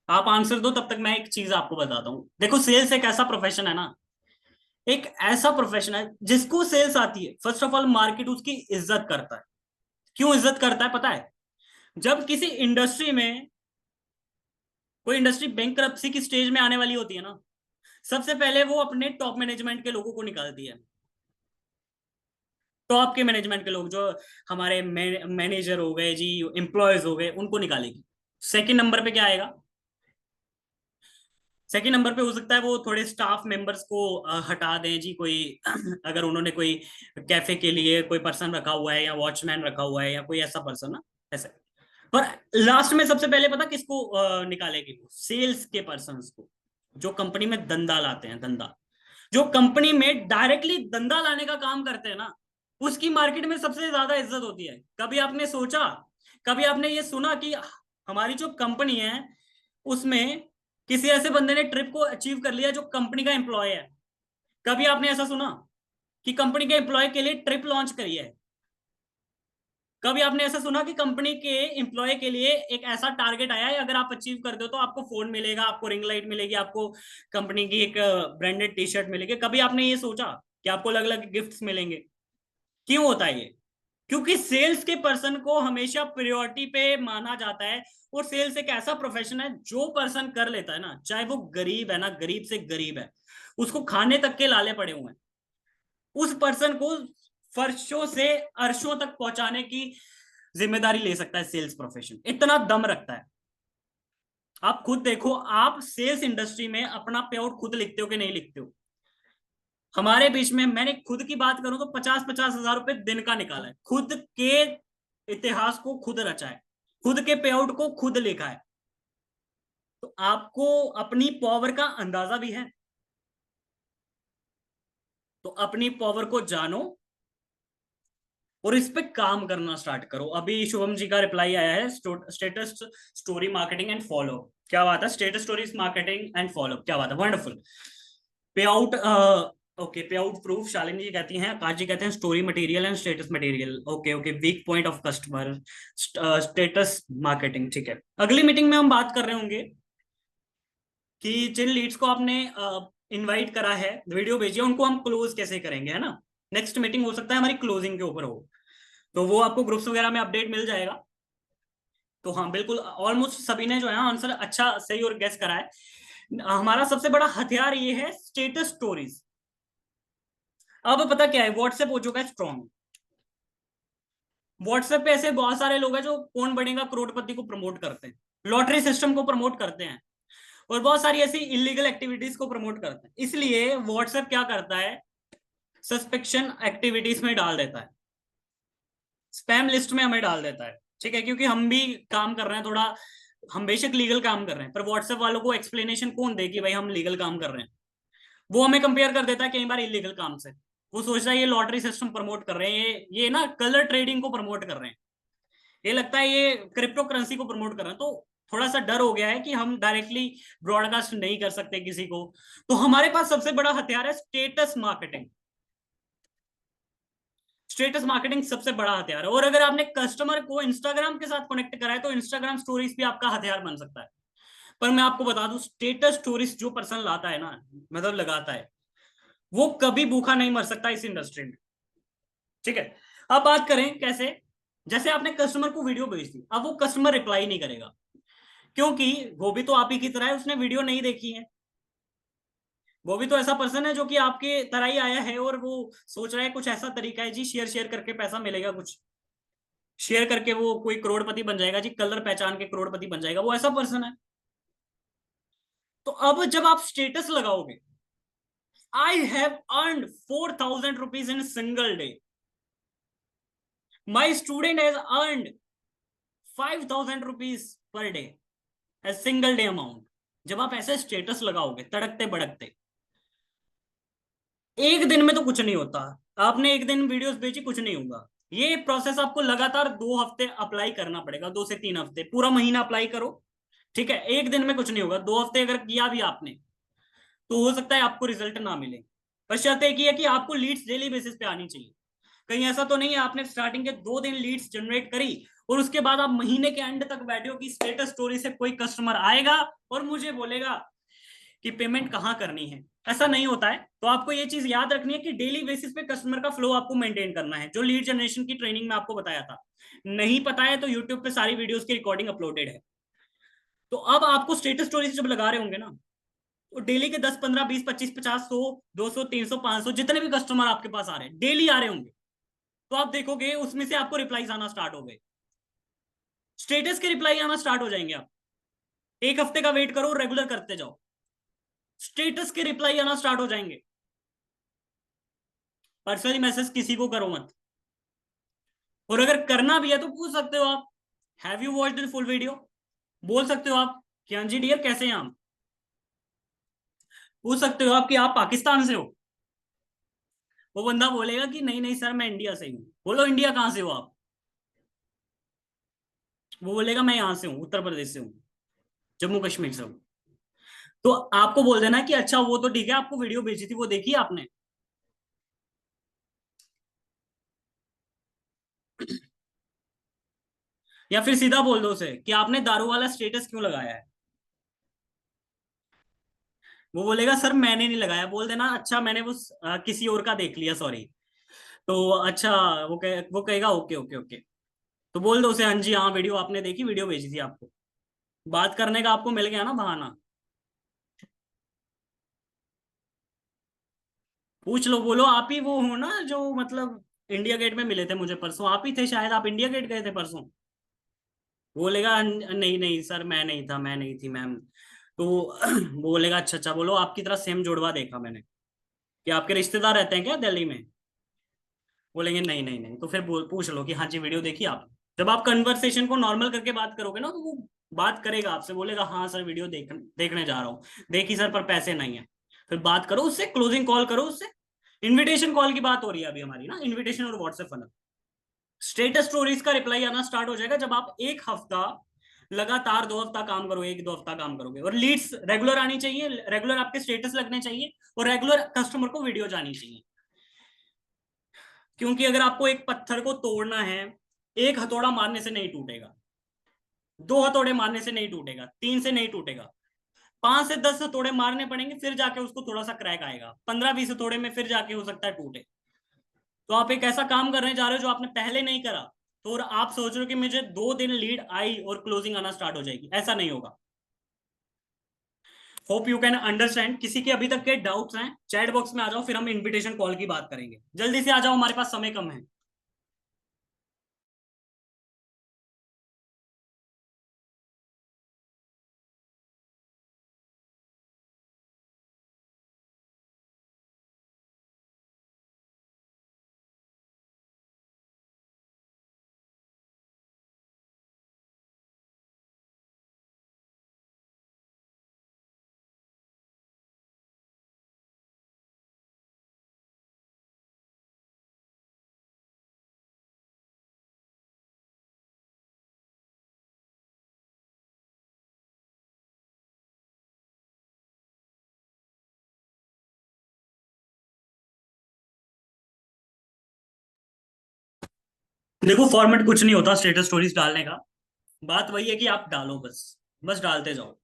A: आप आंसर दो, तब तक मैं एक चीज आपको बताता हूँ। देखो, सेल्स एक ऐसा प्रोफेशन है ना, एक ऐसा प्रोफेशन है जिसको सेल्स आती है, फर्स्ट ऑफ ऑल मार्केट उसकी इज्जत करता है। क्यों इज्जत करता है पता है? जब किसी इंडस्ट्री में, कोई इंडस्ट्री बैंकरप्सी की स्टेज में आने वाली होती है ना, सबसे पहले वो अपने टॉप मैनेजमेंट के लोगों को निकालती है। टॉप के मैनेजमेंट के लोग जो हमारे मैनेजर हो गए जी, एम्प्लॉयज हो गए, उनको निकालेगी। सेकंड नंबर पे क्या आएगा? सेकंड नंबर पे हो सकता है वो थोड़े स्टाफ मेंबर्स को हटा दें जी, कोई अगर उन्होंने कोई कैफे के लिए कोई पर्सन रखा हुआ है या वॉचमैन रखा हुआ है या कोई ऐसा पर्सन ना, ऐसे। पर लास्ट में सबसे पहले पता किसको निकालेगी वो? सेल्स के पर्सन को, जो कंपनी में धंधा लाते हैं, धंधा, जो कंपनी में डायरेक्टली धंधा लाने का काम करते हैं ना, उसकी मार्केट में सबसे ज्यादा इज्जत होती है। कभी आपने सोचा, कभी आपने ये सुना कि हमारी जो कंपनी है उसमें किसी ऐसे बंदे ने ट्रिप को अचीव कर लिया जो कंपनी का एम्प्लॉय है? कभी आपने ऐसा सुना कि कंपनी के एम्प्लॉय के लिए ट्रिप लॉन्च करी है? कभी आपने ऐसा सुना कि कंपनी के एम्प्लॉय के लिए एक ऐसा टारगेट आया है, अगर आप अचीव कर दो तो आपको फोन मिलेगा, आपको रिंग लाइट मिलेगी, आपको कंपनी की एक ब्रांडेड टी शर्ट मिलेगी? कभी आपने ये सोचा कि आपको अलग अलग गिफ्ट्स मिलेंगे? क्यों होता है ये? क्योंकि सेल्स के पर्सन को हमेशा प्रायोरिटी पे माना जाता है। और सेल्स एक ऐसा प्रोफेशन है, जो पर्सन कर लेता है ना, चाहे वो गरीब है ना, गरीब से गरीब है, उसको खाने तक के लाले पड़े हुए हैं, उस पर्सन को फर्शों से अर्शों तक पहुंचाने की जिम्मेदारी ले सकता है सेल्स प्रोफेशन। इतना दम रखता है। आप खुद देखो, आप सेल्स इंडस्ट्री में अपना पे आउट खुद लिखते हो कि नहीं लिखते हो? हमारे बीच में मैंने खुद की बात करूं तो 50-50 हजार रुपए दिन का निकाला है, खुद के इतिहास को खुद रचा है, खुद के पे आउट को खुद लिखा है। तो आपको अपनी पावर का अंदाजा भी है, तो अपनी पावर को जानो और इस पे काम करना स्टार्ट करो। अभी शुभम जी का रिप्लाई आया है, status story marketing and follow. क्या बात है, status stories marketing and follow, क्या बात है, वंडरफुल। पे आउट, ओके, पे आउट प्रूफ शालिनी जी कहती हैं, आकाश जी कहते हैं story material and status material. Okay okay, weak point of customer, status marketing, ठीक है। अगली मीटिंग में हम बात कर रहे होंगे कि जिन लीड्स को आपने इनवाइट करा है, वीडियो भेजिए, उनको हम क्लोज कैसे करेंगे, है ना। नेक्स्ट मीटिंग हो सकता है हमारी क्लोजिंग के ऊपर हो, तो वो आपको ग्रुप्स वगैरह में अपडेट मिल जाएगा। तो हाँ बिल्कुल, ऑलमोस्ट सभी ने जो है आंसर अच्छा सही और गेस करा है। हमारा सबसे बड़ा हथियार ये है स्टेटस स्टोरीज। अब पता क्या है, व्हाट्सएप हो चुका है स्ट्रॉन्ग। व्हाट्सएप पे ऐसे बहुत सारे लोग हैं जो कौन बनेगा करोड़पति को प्रमोट करते हैं, लॉटरी सिस्टम को प्रमोट करते हैं, और बहुत सारी ऐसी इलीगल एक्टिविटीज को प्रमोट करते हैं। इसलिए व्हाट्सएप क्या करता है, सस्पेक्शन एक्टिविटीज में डाल देता है, स्पैम लिस्ट में हमें डाल देता है, ठीक है। क्योंकि हम भी काम कर रहे हैं थोड़ा, हम बेशक लीगल काम कर रहे हैं, पर व्हाट्सएप वालों को एक्सप्लेनेशन कौन दे कि भाई हम लीगल काम कर रहे हैं? वो हमें कंपेयर कर देता है कई बार इलीगल काम से। वो सोचता है ये लॉटरी सिस्टम प्रमोट कर रहे हैं, ये ना कलर ट्रेडिंग को प्रमोट कर रहे हैं, ये लगता है ये क्रिप्टो करेंसी को प्रमोट कर रहे हैं। तो थोड़ा सा डर हो गया है कि हम डायरेक्टली ब्रॉडकास्ट नहीं कर सकते किसी को। तो हमारे पास सबसे बड़ा हथियार है स्टेटस मार्केटिंग। स्टेटस मार्केटिंग सबसे बड़ा हथियार है। और अगर आपने कस्टमर को इंस्टाग्राम के साथ कनेक्ट करा है तो इंस्टाग्राम स्टोरीज भी आपका हथियार बन सकता है। पर मैं आपको बता दूं, स्टेटस स्टोरीज जो पर्सन लाता है ना, मतलब लगाता है, वो कभी भूखा नहीं मर सकता इस इंडस्ट्री में, ठीक है। अब बात करें कैसे, जैसे आपने कस्टमर को वीडियो भेज दी, अब वो कस्टमर रिप्लाई नहीं करेगा, क्योंकि वो भी तो आप ही की तरह है, उसने वीडियो नहीं देखी है। वो भी तो ऐसा पर्सन है जो कि आपके तरह ही आया है और वो सोच रहा है कुछ ऐसा तरीका है जी, शेयर शेयर करके पैसा मिलेगा, कुछ शेयर करके वो कोई करोड़पति बन जाएगा जी, कलर पहचान के करोड़पति बन जाएगा, वो ऐसा पर्सन है। तो अब जब आप स्टेटस लगाओगे, I have earned 4,000 rupees in single day, my student has earned 5,000 rupees per day, a single day amount. जब आप ऐसे स्टेटस लगाओगे तड़कते भड़कते, एक दिन में तो कुछ नहीं होता। आपने एक दिन वीडियोस भेजी, कुछ नहीं होगा। ये प्रोसेस आपको लगातार 2 हफ्ते अप्लाई करना पड़ेगा, 2 से 3 हफ्ते, पूरा महीना अप्लाई करो, ठीक है। एक दिन में कुछ नहीं होगा, 2 हफ्ते अगर किया भी आपने तो हो सकता है आपको रिजल्ट ना मिले। पर शर्त एक ही है कि आपको लीड्स डेली बेसिस पे आनी चाहिए। कहीं ऐसा तो नहीं है आपने स्टार्टिंग के 2 दिन लीड्स जनरेट करी और उसके बाद आप महीने के एंड तक बैठे हो कि स्टेटस स्टोरी से कोई कस्टमर आएगा और मुझे बोलेगा कि पेमेंट कहाँ करनी है? ऐसा नहीं होता है। तो आपको ये चीज याद रखनी है कि डेली बेसिस पे कस्टमर का फ्लो आपको मेंटेन करना है, जो लीड जनरेशन की ट्रेनिंग में आपको बताया था। नहीं पता है तो यूट्यूब पे सारी वीडियोस की रिकॉर्डिंग अपलोडेड है। तो अब आपको स्टेटस स्टोरी जब लगा रहे होंगे ना, तो डेली के 10, 15, 20, 25, 50, 100, 200, 300, 500 जितने भी कस्टमर आपके पास आ रहे हैं, डेली आ रहे होंगे, तो आप देखोगे उसमें से आपको रिप्लाईज आना स्टार्ट हो गए, स्टेटस के रिप्लाई आना स्टार्ट हो जाएंगे। आप 1 हफ्ते का वेट करो, रेगुलर करते जाओ, स्टेटस के रिप्लाई आना स्टार्ट हो जाएंगे। पर्सनली मैसेज किसी को करो मत। और अगर करना भी है तो पूछ सकते हो आप, have you watched the full video. बोल सकते हो आप कि हाँ जी डियर कैसे हैं आप। पूछ सकते हो आप कि आप पाकिस्तान से हो। वो बंदा बोलेगा कि नहीं नहीं सर मैं इंडिया से ही हूँ। बोलो इंडिया कहाँ से हो आप। वो बोलेगा मैं यहाँ से हूँ, उत्तर प्रदेश से हूँ, जम्मू कश्मीर से हूँ। तो आपको बोल देना कि अच्छा वो तो ठीक है, आपको वीडियो भेजी थी वो देखी आपने। या फिर सीधा बोल दो उसे कि आपने दारू वाला स्टेटस क्यों लगाया है। वो बोलेगा सर मैंने नहीं लगाया। बोल देना अच्छा मैंने वो किसी और का देख लिया सॉरी। तो अच्छा वो कहेगा ओके ओके ओके। तो बोल दो उसे हाँ जी हाँ वीडियो आपने देखी, वीडियो भेजी थी आपको। बात करने का आपको मिल गया ना बहाना। पूछ लो, बोलो आप ही वो हो ना जो मतलब इंडिया गेट में मिले थे मुझे परसों, आप ही थे शायद, आप इंडिया गेट गए थे परसों। बोलेगा नहीं नहीं सर मैं नहीं था, मैं नहीं थी मैम। तो वो बोलेगा अच्छा अच्छा, बोलो आपकी तरह सेम जुड़वा देखा मैंने, कि आपके रिश्तेदार रहते हैं क्या दिल्ली में। बोलेंगे नहीं नहीं नहीं, तो फिर पूछ लो कि हाँ जी वीडियो देखी आपने। जब आप कन्वर्सेशन को नॉर्मल करके बात करोगे ना तो वो बात करेगा आपसे, बोलेगा हाँ सर वीडियो देखने जा रहा हूँ, देखी सर पर पैसे नहीं है। फिर बात करो उससे, क्लोजिंग कॉल करो उससे। इनविटेशन कॉल की बात हो रही है अभी हमारी ना, इनविटेशन और व्हाट्सएप फनल। स्टेटस स्टोरीज का रिप्लाई आना स्टार्ट हो जाएगा जब आप एक हफ्ता लगातार, 2 हफ्ता काम करोगे, 1-2 हफ्ता काम करोगे, और लीड्स रेगुलर आनी चाहिए, रेगुलर आपके स्टेटस लगने चाहिए, और रेगुलर कस्टमर को वीडियो जानी चाहिए। क्योंकि अगर आपको एक पत्थर को तोड़ना है, एक हथौड़ा मारने से नहीं टूटेगा, 2 हथौड़े मारने से नहीं टूटेगा, 3 से नहीं टूटेगा, 5 से 10 हथौड़े मारने पड़ेंगे फिर जाके उसको थोड़ा सा क्रैक आएगा, 15-20 हथौड़े में फिर जाके हो सकता है टूटे। तो आप एक ऐसा काम करने जा रहे हो जो आपने पहले नहीं करा, तो और आप सोच रहे हो कि मुझे 2 दिन लीड आई और क्लोजिंग आना स्टार्ट हो जाएगी, ऐसा नहीं होगा। Hope you can understand. किसी के अभी तक के डाउट्स हैं चैट बॉक्स में आ जाओ, फिर हम इनविटेशन कॉल की बात करेंगे। जल्दी से आ जाओ, हमारे पास समय कम है। देखो फॉर्मेट कुछ नहीं होता स्टेटस स्टोरीज डालने का। बात वही है कि आप डालो बस, बस डालते जाओ।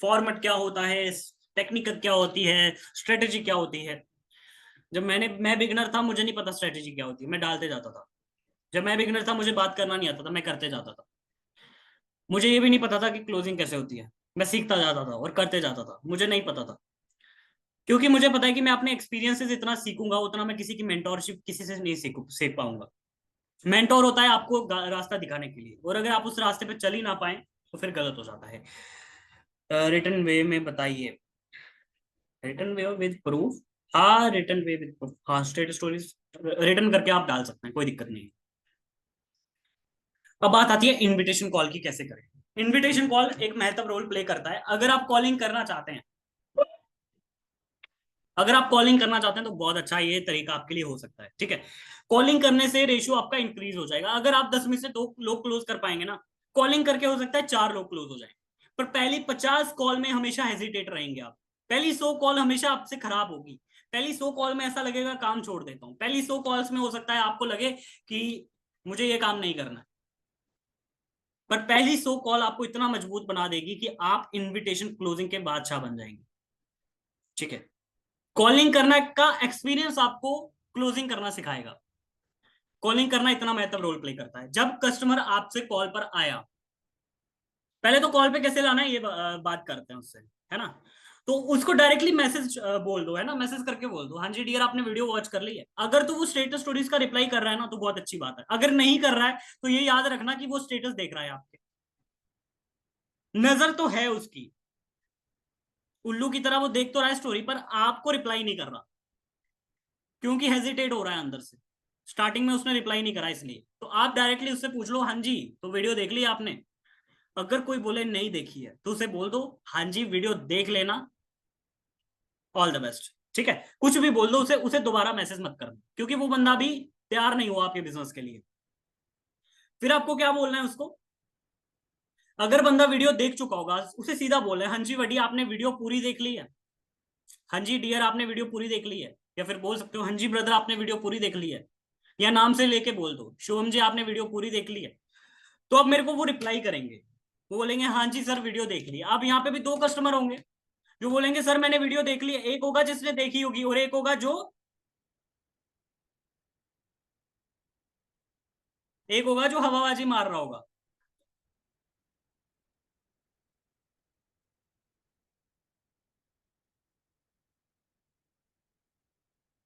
A: फॉर्मेट क्या होता है, टेक्निकल क्या होती है, स्ट्रेटेजी क्या होती है। जब मैं बिगनर था, मुझे नहीं पता स्ट्रेटेजी क्या होती है, मैं डालते जाता था। जब मैं बिगनर था, मुझे बात करना नहीं आता था, मैं करते जाता था। मुझे ये भी नहीं पता था कि क्लोजिंग कैसे होती है, मैं सीखता जाता था और करते जाता था, मुझे नहीं पता था। क्योंकि मुझे पता है कि मैं अपने एक्सपीरियंस से जितना सीखूंगा उतना मैं किसी की मेंटोरशिप किसी से नहीं सीख पाऊंगा। मेंटोर होता है आपको रास्ता दिखाने के लिए, और अगर आप उस रास्ते पे चल ही ना पाए तो फिर गलत हो जाता है। रिटर्न वे में बताइए। Return way with proof. हाँ रिटर्न वे विद प्रूफ, हाँ स्टेट स्टोरीज रिटर्न करके आप डाल सकते हैं, कोई दिक्कत नहीं है। अब बात आती है इनविटेशन कॉल की कैसे करें। इनविटेशन कॉल एक महत्वपूर्ण रोल प्ले करता है अगर आप कॉलिंग करना चाहते हैं। अगर आप कॉलिंग करना चाहते हैं तो बहुत अच्छा ये तरीका आपके लिए हो सकता है, ठीक है। कॉलिंग करने से रेशियो आपका इंक्रीज हो जाएगा। अगर आप 10 में से 2 लोग क्लोज कर पाएंगे ना, कॉलिंग करके हो सकता है 4 लोग क्लोज हो जाए। पर पहली 50 कॉल में हमेशा हेजिटेट रहेंगे आप। पहली 100 कॉल हमेशा आपसे खराब होगी। पहली 100 कॉल में ऐसा लगेगा काम छोड़ देता हूँ। पहली 100 कॉल्स में हो सकता है आपको लगे कि मुझे ये काम नहीं करना। पर पहली 100 कॉल आपको इतना मजबूत बना देगी कि आप इनविटेशन क्लोजिंग के बादशाह बन जाएंगे, ठीक है। कॉलिंग करना का एक्सपीरियंस आपको क्लोजिंग करना सिखाएगा। कॉलिंग करना इतना महत्वपूर्ण रोल प्ले करता है। जब कस्टमर आपसे कॉल पर आया, पहले तो कॉल पे कैसे लाना है ये बात करते हैं उससे, है ना। तो उसको डायरेक्टली मैसेज बोल दो, है ना, मैसेज करके बोल दो हाँ जी डियर आपने वीडियो वॉच कर ली है। अगर तो वो स्टेटस स्टोरीज का रिप्लाई कर रहा है ना तो बहुत अच्छी बात है। अगर नहीं कर रहा है तो ये याद रखना कि वो स्टेटस देख रहा है आपके, नजर तो है उसकी, उल्लू की तरह वो देख तो रहा है स्टोरी, पर आपको रिप्लाई नहीं कर रहा, क्योंकि हेजिटेट हो रहा है अंदर से। स्टार्टिंग में उसने रिप्लाई नहीं करा इसलिए। तो आप डायरेक्टली उससे पूछ लो, हाँ जी तो वीडियो देख ली आपने। अगर कोई बोले नहीं देखी है तो उसे बोल दो, हाँ जी वीडियो देख लेना, ऑल द बेस्ट। ठीक है, कुछ भी बोल दो उसे, उसे दोबारा मैसेज मत करना, क्योंकि वो बंदा भी तैयार नहीं हुआ आपके बिजनेस के लिए। फिर आपको क्या बोलना है उसको, अगर बंदा वीडियो देख चुका होगा उसे सीधा बोलना है, हाँ जी बढ़िया आपने वीडियो पूरी देख ली है, हाँ जी डियर आपने वीडियो पूरी देख ली है। या फिर बोल सकते हो, हाँ जी ब्रदर आपने वीडियो पूरी देख ली है। या नाम से लेके बोल दो, शुभम जी आपने वीडियो पूरी देख ली है। तो अब मेरे को वो रिप्लाई करेंगे, वो बोलेंगे हाँ जी सर वीडियो देख ली। अब यहाँ पे भी दो कस्टमर होंगे जो बोलेंगे सर मैंने वीडियो देख ली है। एक होगा जिसने देखी होगी, और एक होगा जो हवाबाजी मार रहा होगा।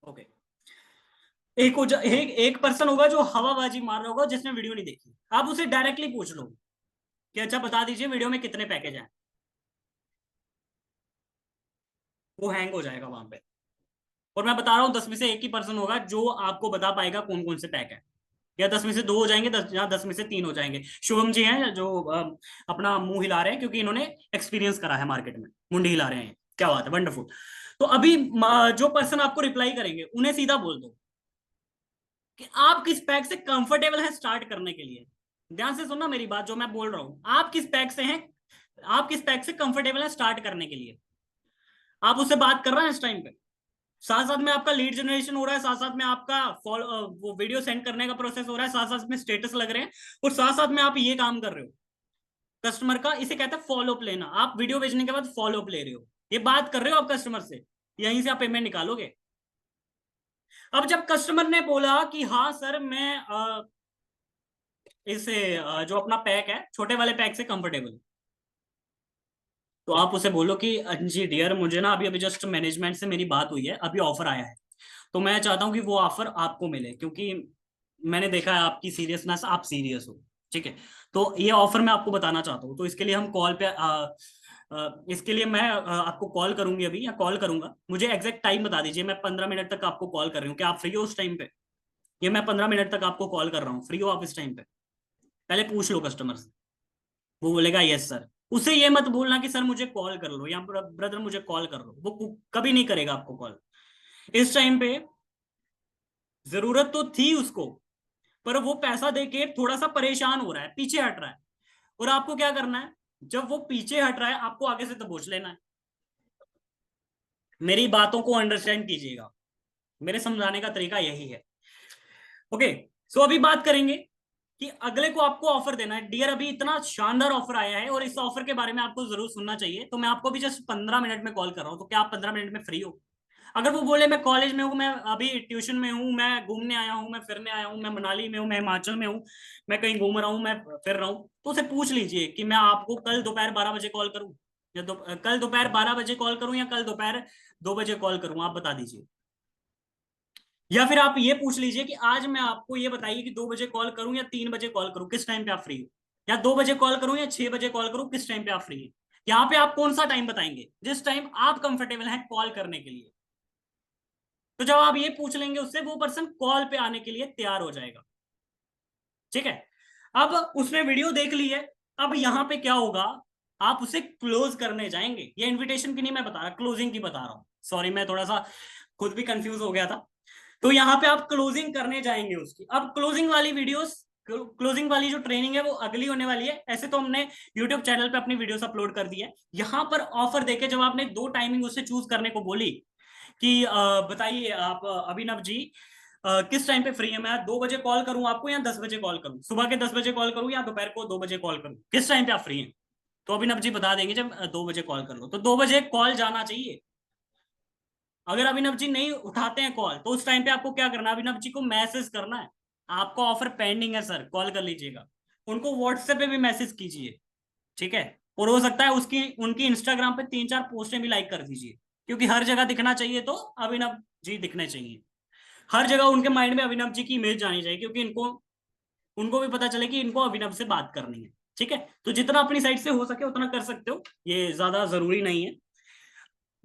A: ओके, एक पर्सन होगा जो हवाबाजी मार रहा होगा, जिसने वीडियो नहीं देखी। आप उसे डायरेक्टली पूछ लो कि अच्छा बता दीजिए वीडियो में कितने पैकेज हैं। वो हैंग हो जाएगा वहां पे। और मैं बता रहा हूँ 10 में से एक ही पर्सन होगा जो आपको बता पाएगा कौन कौन से पैक है। या 10 में से दो हो जाएंगे, 10 या 10 में से तीन हो जाएंगे। शुभम जी हैं जो अपना मुंह हिला रहे हैं, क्योंकि इन्होंने एक्सपीरियंस करा है मार्केट में, मुंडी हिला रहे हैं, क्या बात है, वंडरफुल। तो अभी जो पर्सन आपको रिप्लाई करेंगे उन्हें सीधा बोल दो कि आप किस पैक से कंफर्टेबल है स्टार्ट करने के लिए। ध्यान से सुनना मेरी बात जो मैं बोल रहा हूं, आप किस पैक से हैं, आप किस पैक से कंफर्टेबल है स्टार्ट करने के लिए। आप उससे बात कर रहे हैं इस टाइम पे, साथ साथ में आपका लीड जनरेशन हो रहा है, साथ साथ में आपका फॉलो वो वीडियो सेंड करने का प्रोसेस हो रहा है, साथ साथ में स्टेटस लग रहे हैं, और साथ साथ में आप ये काम कर रहे हो कस्टमर का, इसे कहते हैं फॉलो अप लेना। आप वीडियो भेजने के बाद फॉलो अप ले रहे हो, ये बात कर रहे हो आप कस्टमर से, यहीं से आप पेमेंट निकालोगे। अब जब कस्टमर ने बोला कि हाँ सर मैं इसे जो अपना पैक है छोटे वाले पैक से कंफर्टेबल, तो आप उसे बोलो कि जी डियर मुझे ना अभी अभी जस्ट मैनेजमेंट से मेरी बात हुई है, अभी ऑफर आया है, तो मैं चाहता हूँ कि वो ऑफर आपको मिले, क्योंकि मैंने देखा है आपकी सीरियसनेस, आप सीरियस हो। ठीक है, तो ये ऑफर मैं आपको बताना चाहता हूँ, तो इसके लिए हम कॉल पे इसके लिए मैं आपको कॉल करूंगी अभी, या कॉल करूंगा, मुझे एग्जैक्ट टाइम बता दीजिए, मैं 15 मिनट तक आपको कॉल कर रही हूँ, क्या आप फ्री हो उस टाइम पे। ये मैं 15 मिनट तक आपको कॉल कर रहा हूँ, फ्री हो आप इस टाइम पे, पहले पूछ लो कस्टमर से। वो बोलेगा यस सर। उसे ये मत बोलना कि सर मुझे कॉल कर लो या ब्रदर मुझे कॉल कर लो, वो कभी नहीं करेगा आपको कॉल इस टाइम पे। जरूरत तो थी उसको, पर वो पैसा देके थोड़ा सा परेशान हो रहा है, पीछे हट रहा है। और आपको क्या करना है, जब वो पीछे हट रहा है आपको आगे से दबोच लेना है। मेरी बातों को अंडरस्टैंड कीजिएगा, मेरे समझाने का तरीका यही है। ओके, सो अभी बात करेंगे कि अगले को आपको ऑफर देना है। डियर अभी इतना शानदार ऑफर आया है और इस ऑफर के बारे में आपको जरूर सुनना चाहिए, तो मैं आपको भी जस्ट 15 मिनट में कॉल कर रहा हूँ, तो क्या आप 15 मिनट में फ्री हो। अगर वो बोले मैं कॉलेज में हूँ, मैं अभी ट्यूशन में हूँ, मैं घूमने आया हूँ, मैं फिरने आया हूँ, मैं मनाली में हूँ, मैं हिमाचल में हूँ, मैं कहीं घूम रहा हूँ, मैं फिर रहा हूँ, तो उसे पूछ लीजिए कि मैं आपको कल दोपहर 12 बजे कॉल करूँ, या कल दोपहर 12 बजे कॉल करूँ, या कल दोपहर 2 बजे कॉल करूँ, आप बता दीजिए। या फिर आप ये पूछ लीजिए कि आज मैं आपको ये बताइए कि 2 बजे कॉल करूं या 3 बजे कॉल करूं, किस टाइम पे आप फ्री हो। या 2 बजे कॉल करूं या 6 बजे कॉल करूं, किस टाइम पे आप फ्री है। यहाँ पे आप कौन सा टाइम बताएंगे जिस टाइम आप कंफर्टेबल हैं कॉल करने के लिए। तो जब आप ये पूछ लेंगे उससे, वो पर्सन कॉल पे आने के लिए तैयार हो जाएगा। ठीक है, अब उसने वीडियो देख ली है। अब यहाँ पे क्या होगा, आप उसे क्लोज करने जाएंगे। ये इन्विटेशन की नहीं मैं बता रहा, क्लोजिंग की बता रहा हूँ, सॉरी मैं थोड़ा सा खुद भी कंफ्यूज हो गया था। तो यहाँ पे आप क्लोजिंग करने जाएंगे उसकी। अब क्लोजिंग वाली वीडियोस, क्लोजिंग वाली जो ट्रेनिंग है वो अगली होने वाली है। ऐसे तो हमने यूट्यूब चैनल पे अपनी वीडियोस अपलोड कर दी है। यहाँ पर ऑफर देके जब आपने दो टाइमिंग उससे चूज करने को बोली कि बताइए आप अभिनव जी किस टाइम पे फ्री है, मैं 2 बजे कॉल करूं आपको या 10 बजे कॉल करूं, सुबह के 10 बजे कॉल करूं या दोपहर को 2 बजे कॉल करूं, किस टाइम पे आप फ्री हैं। तो अभिनव जी बता देंगे जब 2 बजे कॉल कर लो, तो 2 बजे कॉल जाना चाहिए। अगर अभिनव जी नहीं उठाते हैं कॉल, तो उस टाइम पे आपको क्या करना है, अभिनव जी को मैसेज करना है, आपका ऑफर पेंडिंग है सर, कॉल कर लीजिएगा। उनको व्हाट्सएप पे भी मैसेज कीजिए। ठीक है, और हो सकता है उसकी उनकी इंस्टाग्राम पे 3-4 पोस्टें भी लाइक कर दीजिए, क्योंकि हर जगह दिखना चाहिए तो अभिनव जी दिखने चाहिए। हर जगह उनके माइंड में अभिनव जी की इमेज जानी चाहिए, क्योंकि इनको उनको भी पता चले कि इनको अभिनव से बात करनी है। ठीक है, तो जितना अपनी साइड से हो सके उतना कर सकते हो, ये ज्यादा जरूरी नहीं है।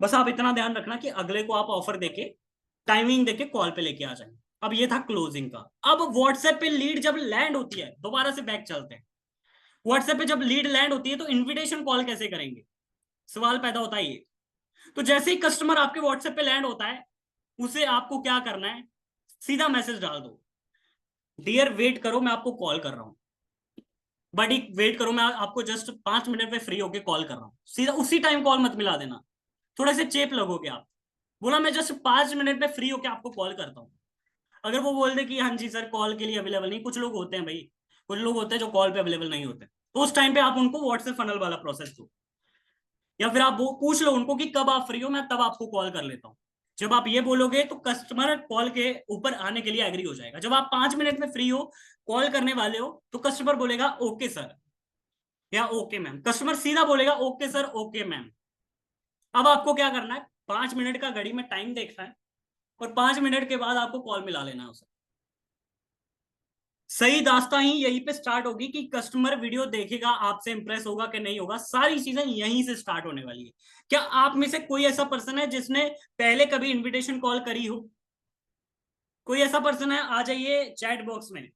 A: बस आप इतना ध्यान रखना कि अगले को आप ऑफर देके, टाइमिंग देके कॉल पे लेके आ जाए। अब ये था क्लोजिंग का। अब व्हाट्सएप पे लीड जब लैंड होती है, दोबारा से बैक चलते हैं। व्हाट्सएप पे जब लीड लैंड होती है तो इनविटेशन कॉल कैसे करेंगे, सवाल पैदा होता है ये। तो जैसे ही कस्टमर आपके व्हाट्सएप पे लैंड होता है, उसे आपको क्या करना है, सीधा मैसेज डाल दो, डियर वेट करो मैं आपको कॉल कर रहा हूँ, बड़ी वेट करो मैं आपको जस्ट 5 मिनट में फ्री होके कॉल कर रहा हूँ। सीधा उसी टाइम कॉल मत मिला देना, थोड़े से चेप लगोगे आप। बोला मैं जस्ट 5 मिनट में फ्री होके आपको कॉल करता हूँ। अगर वो बोल दे कि हाँ जी सर कॉल के लिए अवेलेबल नहीं, कुछ लोग होते हैं भाई, कुछ लोग होते हैं जो कॉल पे अवेलेबल नहीं होते, तो उस टाइम पे आप उनको व्हाट्सएप फनल वाला प्रोसेस दो, या फिर आप वो पूछ लो उनको कि कब आप फ्री हो, मैं तब आपको कॉल कर लेता हूँ। जब आप ये बोलोगे तो कस्टमर कॉल के ऊपर आने के लिए एग्री हो जाएगा। जब आप 5 मिनट में फ्री हो, कॉल करने वाले हो, तो कस्टमर बोलेगा ओके सर या ओके मैम, कस्टमर सीधा बोलेगा ओके सर ओके मैम। अब आपको क्या करना है, 5 मिनट का घड़ी में टाइम देखना है, और 5 मिनट के बाद आपको कॉल मिला लेना है उसे। सही दास्तां ही यहीं पे स्टार्ट होगी कि कस्टमर वीडियो देखेगा, आपसे इंप्रेस होगा कि नहीं होगा, सारी चीजें यहीं से स्टार्ट होने वाली है। क्या आप में से कोई ऐसा पर्सन है जिसने पहले कभी इनविटेशन कॉल करी हो? कोई ऐसा पर्सन है, आ जाइए चैट बॉक्स में।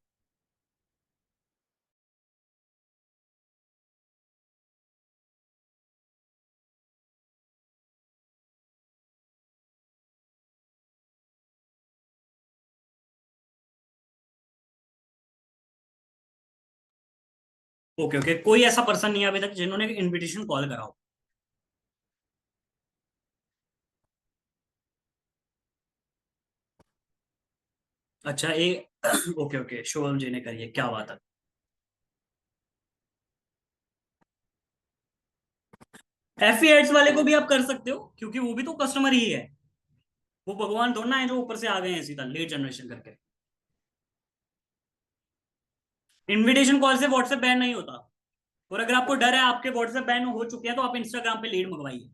A: ओके ओके, कोई ऐसा पर्सन नहीं है अभी तक जिन्होंने इनविटेशन कॉल करा हो? अच्छा ये ओके ओके, शुभम जी ने करी है, क्या बात है। एफिएट्स वाले को भी आप कर सकते हो, क्योंकि वो भी तो कस्टमर ही है। वो भगवान थोड़ा ना है जो ऊपर से आ गए हैं सीधा लीड जनरेशन करके। इनविटेशन कॉल से व्हाट्सएप बैन नहीं होता। और अगर आपको डर है आपके व्हाट्सएप बैन हो चुके हैं, तो आप इंस्टाग्राम पे लीड मंगवाइए।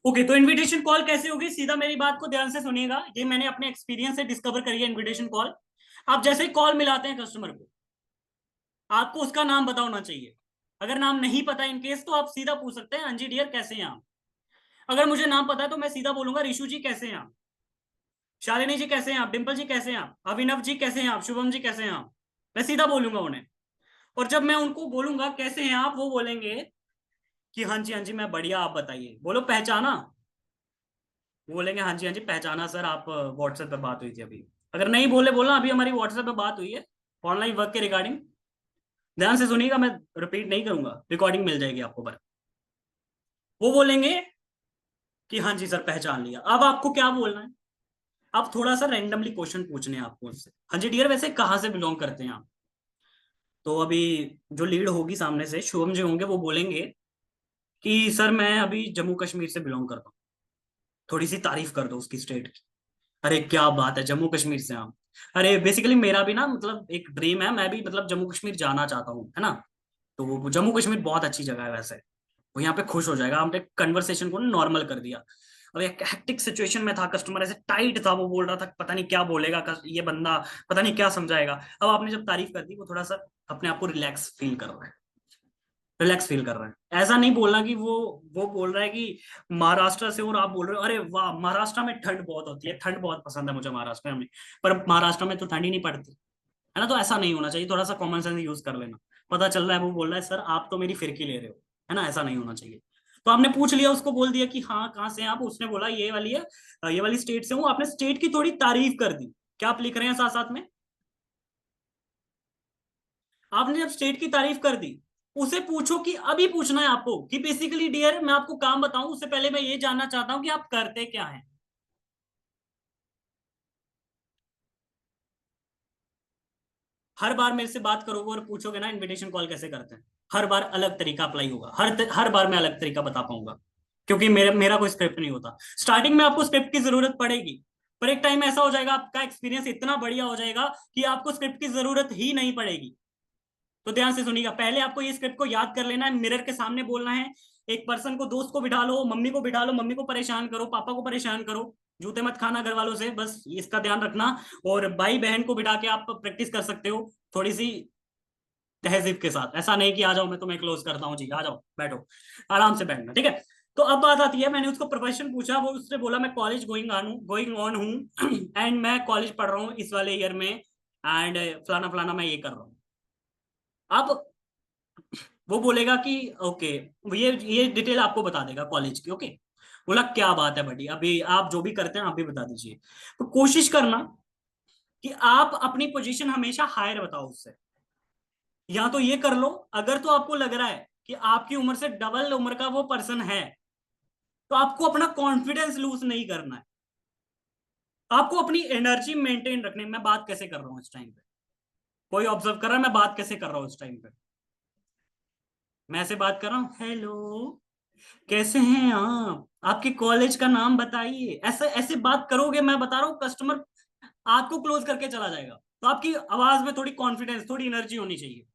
A: ओके, तो इनविटेशन कॉल कैसे होगी, सीधा मेरी बात को ध्यान से सुनिएगा, ये मैंने अपने एक्सपीरियंस से डिस्कवर करी है इनविटेशन कॉल। आप जैसे ही कॉल मिलाते हैं कस्टमर को, आपको उसका नाम पता होना चाहिए। अगर नाम नहीं पता इन केस, तो आप सीधा पूछ सकते हैं हाँ जी डियर कैसे हैं आप। अगर मुझे नाम पता है तो मैं सीधा बोलूंगा ऋषु जी कैसे हैं आप, शालिनी जी कैसे हैं आप, डिंपल जी कैसे हैं आप, अभिनव जी कैसे हैं आप, शुभम जी कैसे हैं आप। मैं सीधा बोलूंगा उन्हें। और जब मैं उनको बोलूंगा कैसे हैं आप, वो बोलेंगे कि हाँ जी मैं बढ़िया, आप बताइए, बोलो पहचाना। वो बोलेंगे हाँ जी पहचाना सर, आप व्हाट्सएप पे बात हुई थी अभी। अगर नहीं बोले, बोलना अभी हमारी व्हाट्सएप पे बात हुई है ऑनलाइन वर्क के रिगार्डिंग। ध्यान से सुनिएगा, मैं रिपीट नहीं करूंगा, रिकॉर्डिंग मिल जाएगी आपको। पर वो बोलेंगे कि हाँ जी सर पहचान लिया। अब आपको क्या बोलना है, आप थोड़ा सा रैंडमली क्वेश्चन पूछने हैं आपको उससे। हाँ जी डियर वैसे कहाँ से बिलोंग करते हैं आप। तो अभी जो लीड होगी सामने से, शुभम जी होंगे, वो बोलेंगे कि सर मैं अभी जम्मू कश्मीर से बिलोंग करता हूँ। थोड़ी सी तारीफ कर दो उसकी स्टेट की। अरे क्या बात है, जम्मू कश्मीर से आप। अरे बेसिकली मेरा भी ना मतलब एक ड्रीम है, मैं भी मतलब जम्मू कश्मीर जाना चाहता हूँ, है ना। तो वो जम्मू कश्मीर बहुत अच्छी जगह है वैसे। वो यहाँ पे खुश हो जाएगा, हमने कन्वर्सेशन को नॉर्मल कर दिया। अब एक हेक्टिक सिचुएशन में था, कस्टमर ऐसे टाइट था, वो बोल रहा था पता नहीं क्या बोलेगा ये बंदा, पता नहीं क्या समझाएगा। अब आपने जब तारीफ कर दी, वो थोड़ा सा अपने आप को रिलैक्स फील कर रहा है, रिलैक्स फील कर रहा है। ऐसा नहीं बोलना कि वो बोल रहा है कि महाराष्ट्र से, और आप बोल रहे हो अरे वाह महाराष्ट्र में ठंड बहुत होती है, ठंड बहुत पसंद है मुझे महाराष्ट्र में, पर महाराष्ट्र में तो ठंड ही नहीं पड़ती, है ना। तो ऐसा नहीं होना चाहिए, थोड़ा सा कॉमन सेंस यूज कर लेना। पता चल रहा है वो बोल रहा है सर आप तो मेरी फिरकी ले रहे हो, है ना, ऐसा नहीं होना चाहिए। तो आपने पूछ लिया, उसको बोल दिया कि हाँ कहाँ से हैं आप, उसने बोला ये वाली है, ये वाली स्टेट से हूँ, आपने स्टेट की थोड़ी तारीफ कर दी। क्या आप लिख रहे हैं साथ साथ में? आपने जब स्टेट की तारीफ कर दी, उसे पूछो कि अभी पूछना है आपको कि बेसिकली डियर मैं आपको काम बताऊं उससे पहले मैं ये जानना चाहता हूं कि आप करते क्या हैं। हर बार मेरे से बात करोगे और पूछोगे ना इनविटेशन कॉल कैसे करते हैं, हर बार अलग तरीका अप्लाई होगा, हर बार मैं अलग तरीका बता पाऊंगा, क्योंकि मेरा मेरा कोई स्क्रिप्ट नहीं होता। स्टार्टिंग में आपको स्क्रिप्ट की जरूरत पड़ेगी, पर एक टाइम ऐसा हो जाएगा, आपका एक्सपीरियंस इतना बढ़िया हो जाएगा कि आपको स्क्रिप्ट की जरूरत ही नहीं पड़ेगी। तो ध्यान से सुनिएगा, पहले आपको ये स्क्रिप्ट को याद कर लेना है, मिरर के सामने बोलना है। एक पर्सन को, दोस्त को बिठा लो, मम्मी को बिठा लो, मम्मी को परेशान करो, पापा को परेशान करो, जूते मत खाना घर वालों से, बस इसका ध्यान रखना। और भाई बहन को बिठा के आप प्रैक्टिस कर सकते हो थोड़ी सी तहजीब के साथ। ऐसा नहीं कि आ जाओ मैं तुम्हें क्लोज करता हूँ जी, आ जाओ बैठो, आराम से बैठना, ठीक है। तो अब बात आती है, मैंने उसको प्रोफेशन पूछा, वो उसने बोला मैं कॉलेज गोइंग ऑन हूँ एंड मैं कॉलेज पढ़ रहा हूँ इस वाले ईयर में, एंड फलाना फलाना मैं ये कर रहा हूँ। अब वो बोलेगा कि ओके, ये डिटेल आपको बता देगा कॉलेज की। ओके, बोला क्या बात है बड़ी, अभी आप जो भी करते हैं आप भी बता दीजिए। तो कोशिश करना कि आप अपनी पोजीशन हमेशा हायर बताओ उससे। या तो ये कर लो, अगर तो आपको लग रहा है कि आपकी उम्र से डबल उम्र का वो पर्सन है, तो आपको अपना कॉन्फिडेंस लूज नहीं करना है, आपको अपनी एनर्जी मेंटेन रखनी है। मैं बात कैसे कर रहा हूँ इस टाइम पे, कोई ऑब्जर्व कर रहा है मैं बात कैसे कर रहा हूँ इस टाइम पे? मैं ऐसे बात कर रहा हूँ, हेलो कैसे हैं आप, आपके कॉलेज का नाम बताइए, ऐसे ऐसे बात करोगे, मैं बता रहा हूँ कस्टमर आपको क्लोज करके चला जाएगा। तो आपकी आवाज में थोड़ी कॉन्फिडेंस, थोड़ी एनर्जी होनी चाहिए,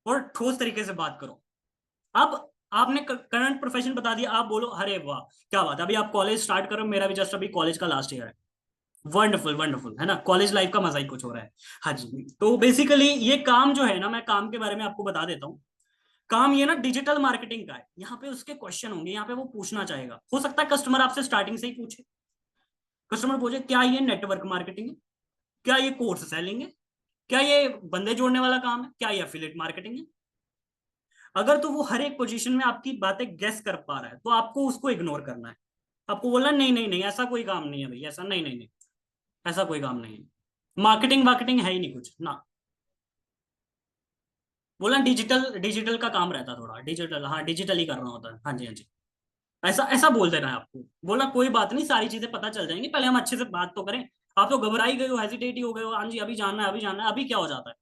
A: और ठोस तरीके से बात करो। अब आपने करंट प्रोफेशन बता दिया, आप बोलो अरे वाह क्या बात है, अभी आप कॉलेज स्टार्ट करो, मेरा भी जस्ट अभी कॉलेज का लास्ट ईयर है। वंडरफुल वंडरफुल, है ना, कॉलेज लाइफ का मजा ही कुछ हो रहा है। हाँ जी, तो बेसिकली ये काम जो है ना, मैं काम के बारे में आपको बता देता हूँ। काम ये ना डिजिटल मार्केटिंग का है। यहाँ पे उसके क्वेश्चन होंगे, यहाँ पे वो पूछना चाहेगा, हो सकता है कस्टमर आपसे स्टार्टिंग से ही पूछे। कस्टमर पूछे क्या ये नेटवर्क मार्केटिंग है, क्या ये कोर्स सेलिंग है, क्या ये बंदे जोड़ने वाला काम है, क्या ये एफिलिएट मार्केटिंग है। अगर तो वो हर एक पोजीशन में आपकी बातें गेस कर पा रहा है, तो आपको उसको इग्नोर करना है। आपको बोलना नहीं नहीं नहीं, ऐसा कोई काम नहीं है भाई, ऐसा नहीं नहीं नहीं, ऐसा कोई काम नहीं है, मार्केटिंग वार्केटिंग है ही नहीं कुछ ना। बोला डिजिटल डिजिटल का काम रहता है थोड़ा, डिजिटल, हाँ डिजिटल ही करना होता है, हाँ जी हाँ जी। ऐसा ऐसा बोल देना है आपको। बोला कोई बात नहीं, सारी चीजें पता चल जाएंगी, पहले हम अच्छे से बात तो करें। आप तो घबरा ही गए हो, हेजिटेट ही हो गए हो, हाँ जी अभी जानना है अभी जानना है, अभी क्या हो जाता है।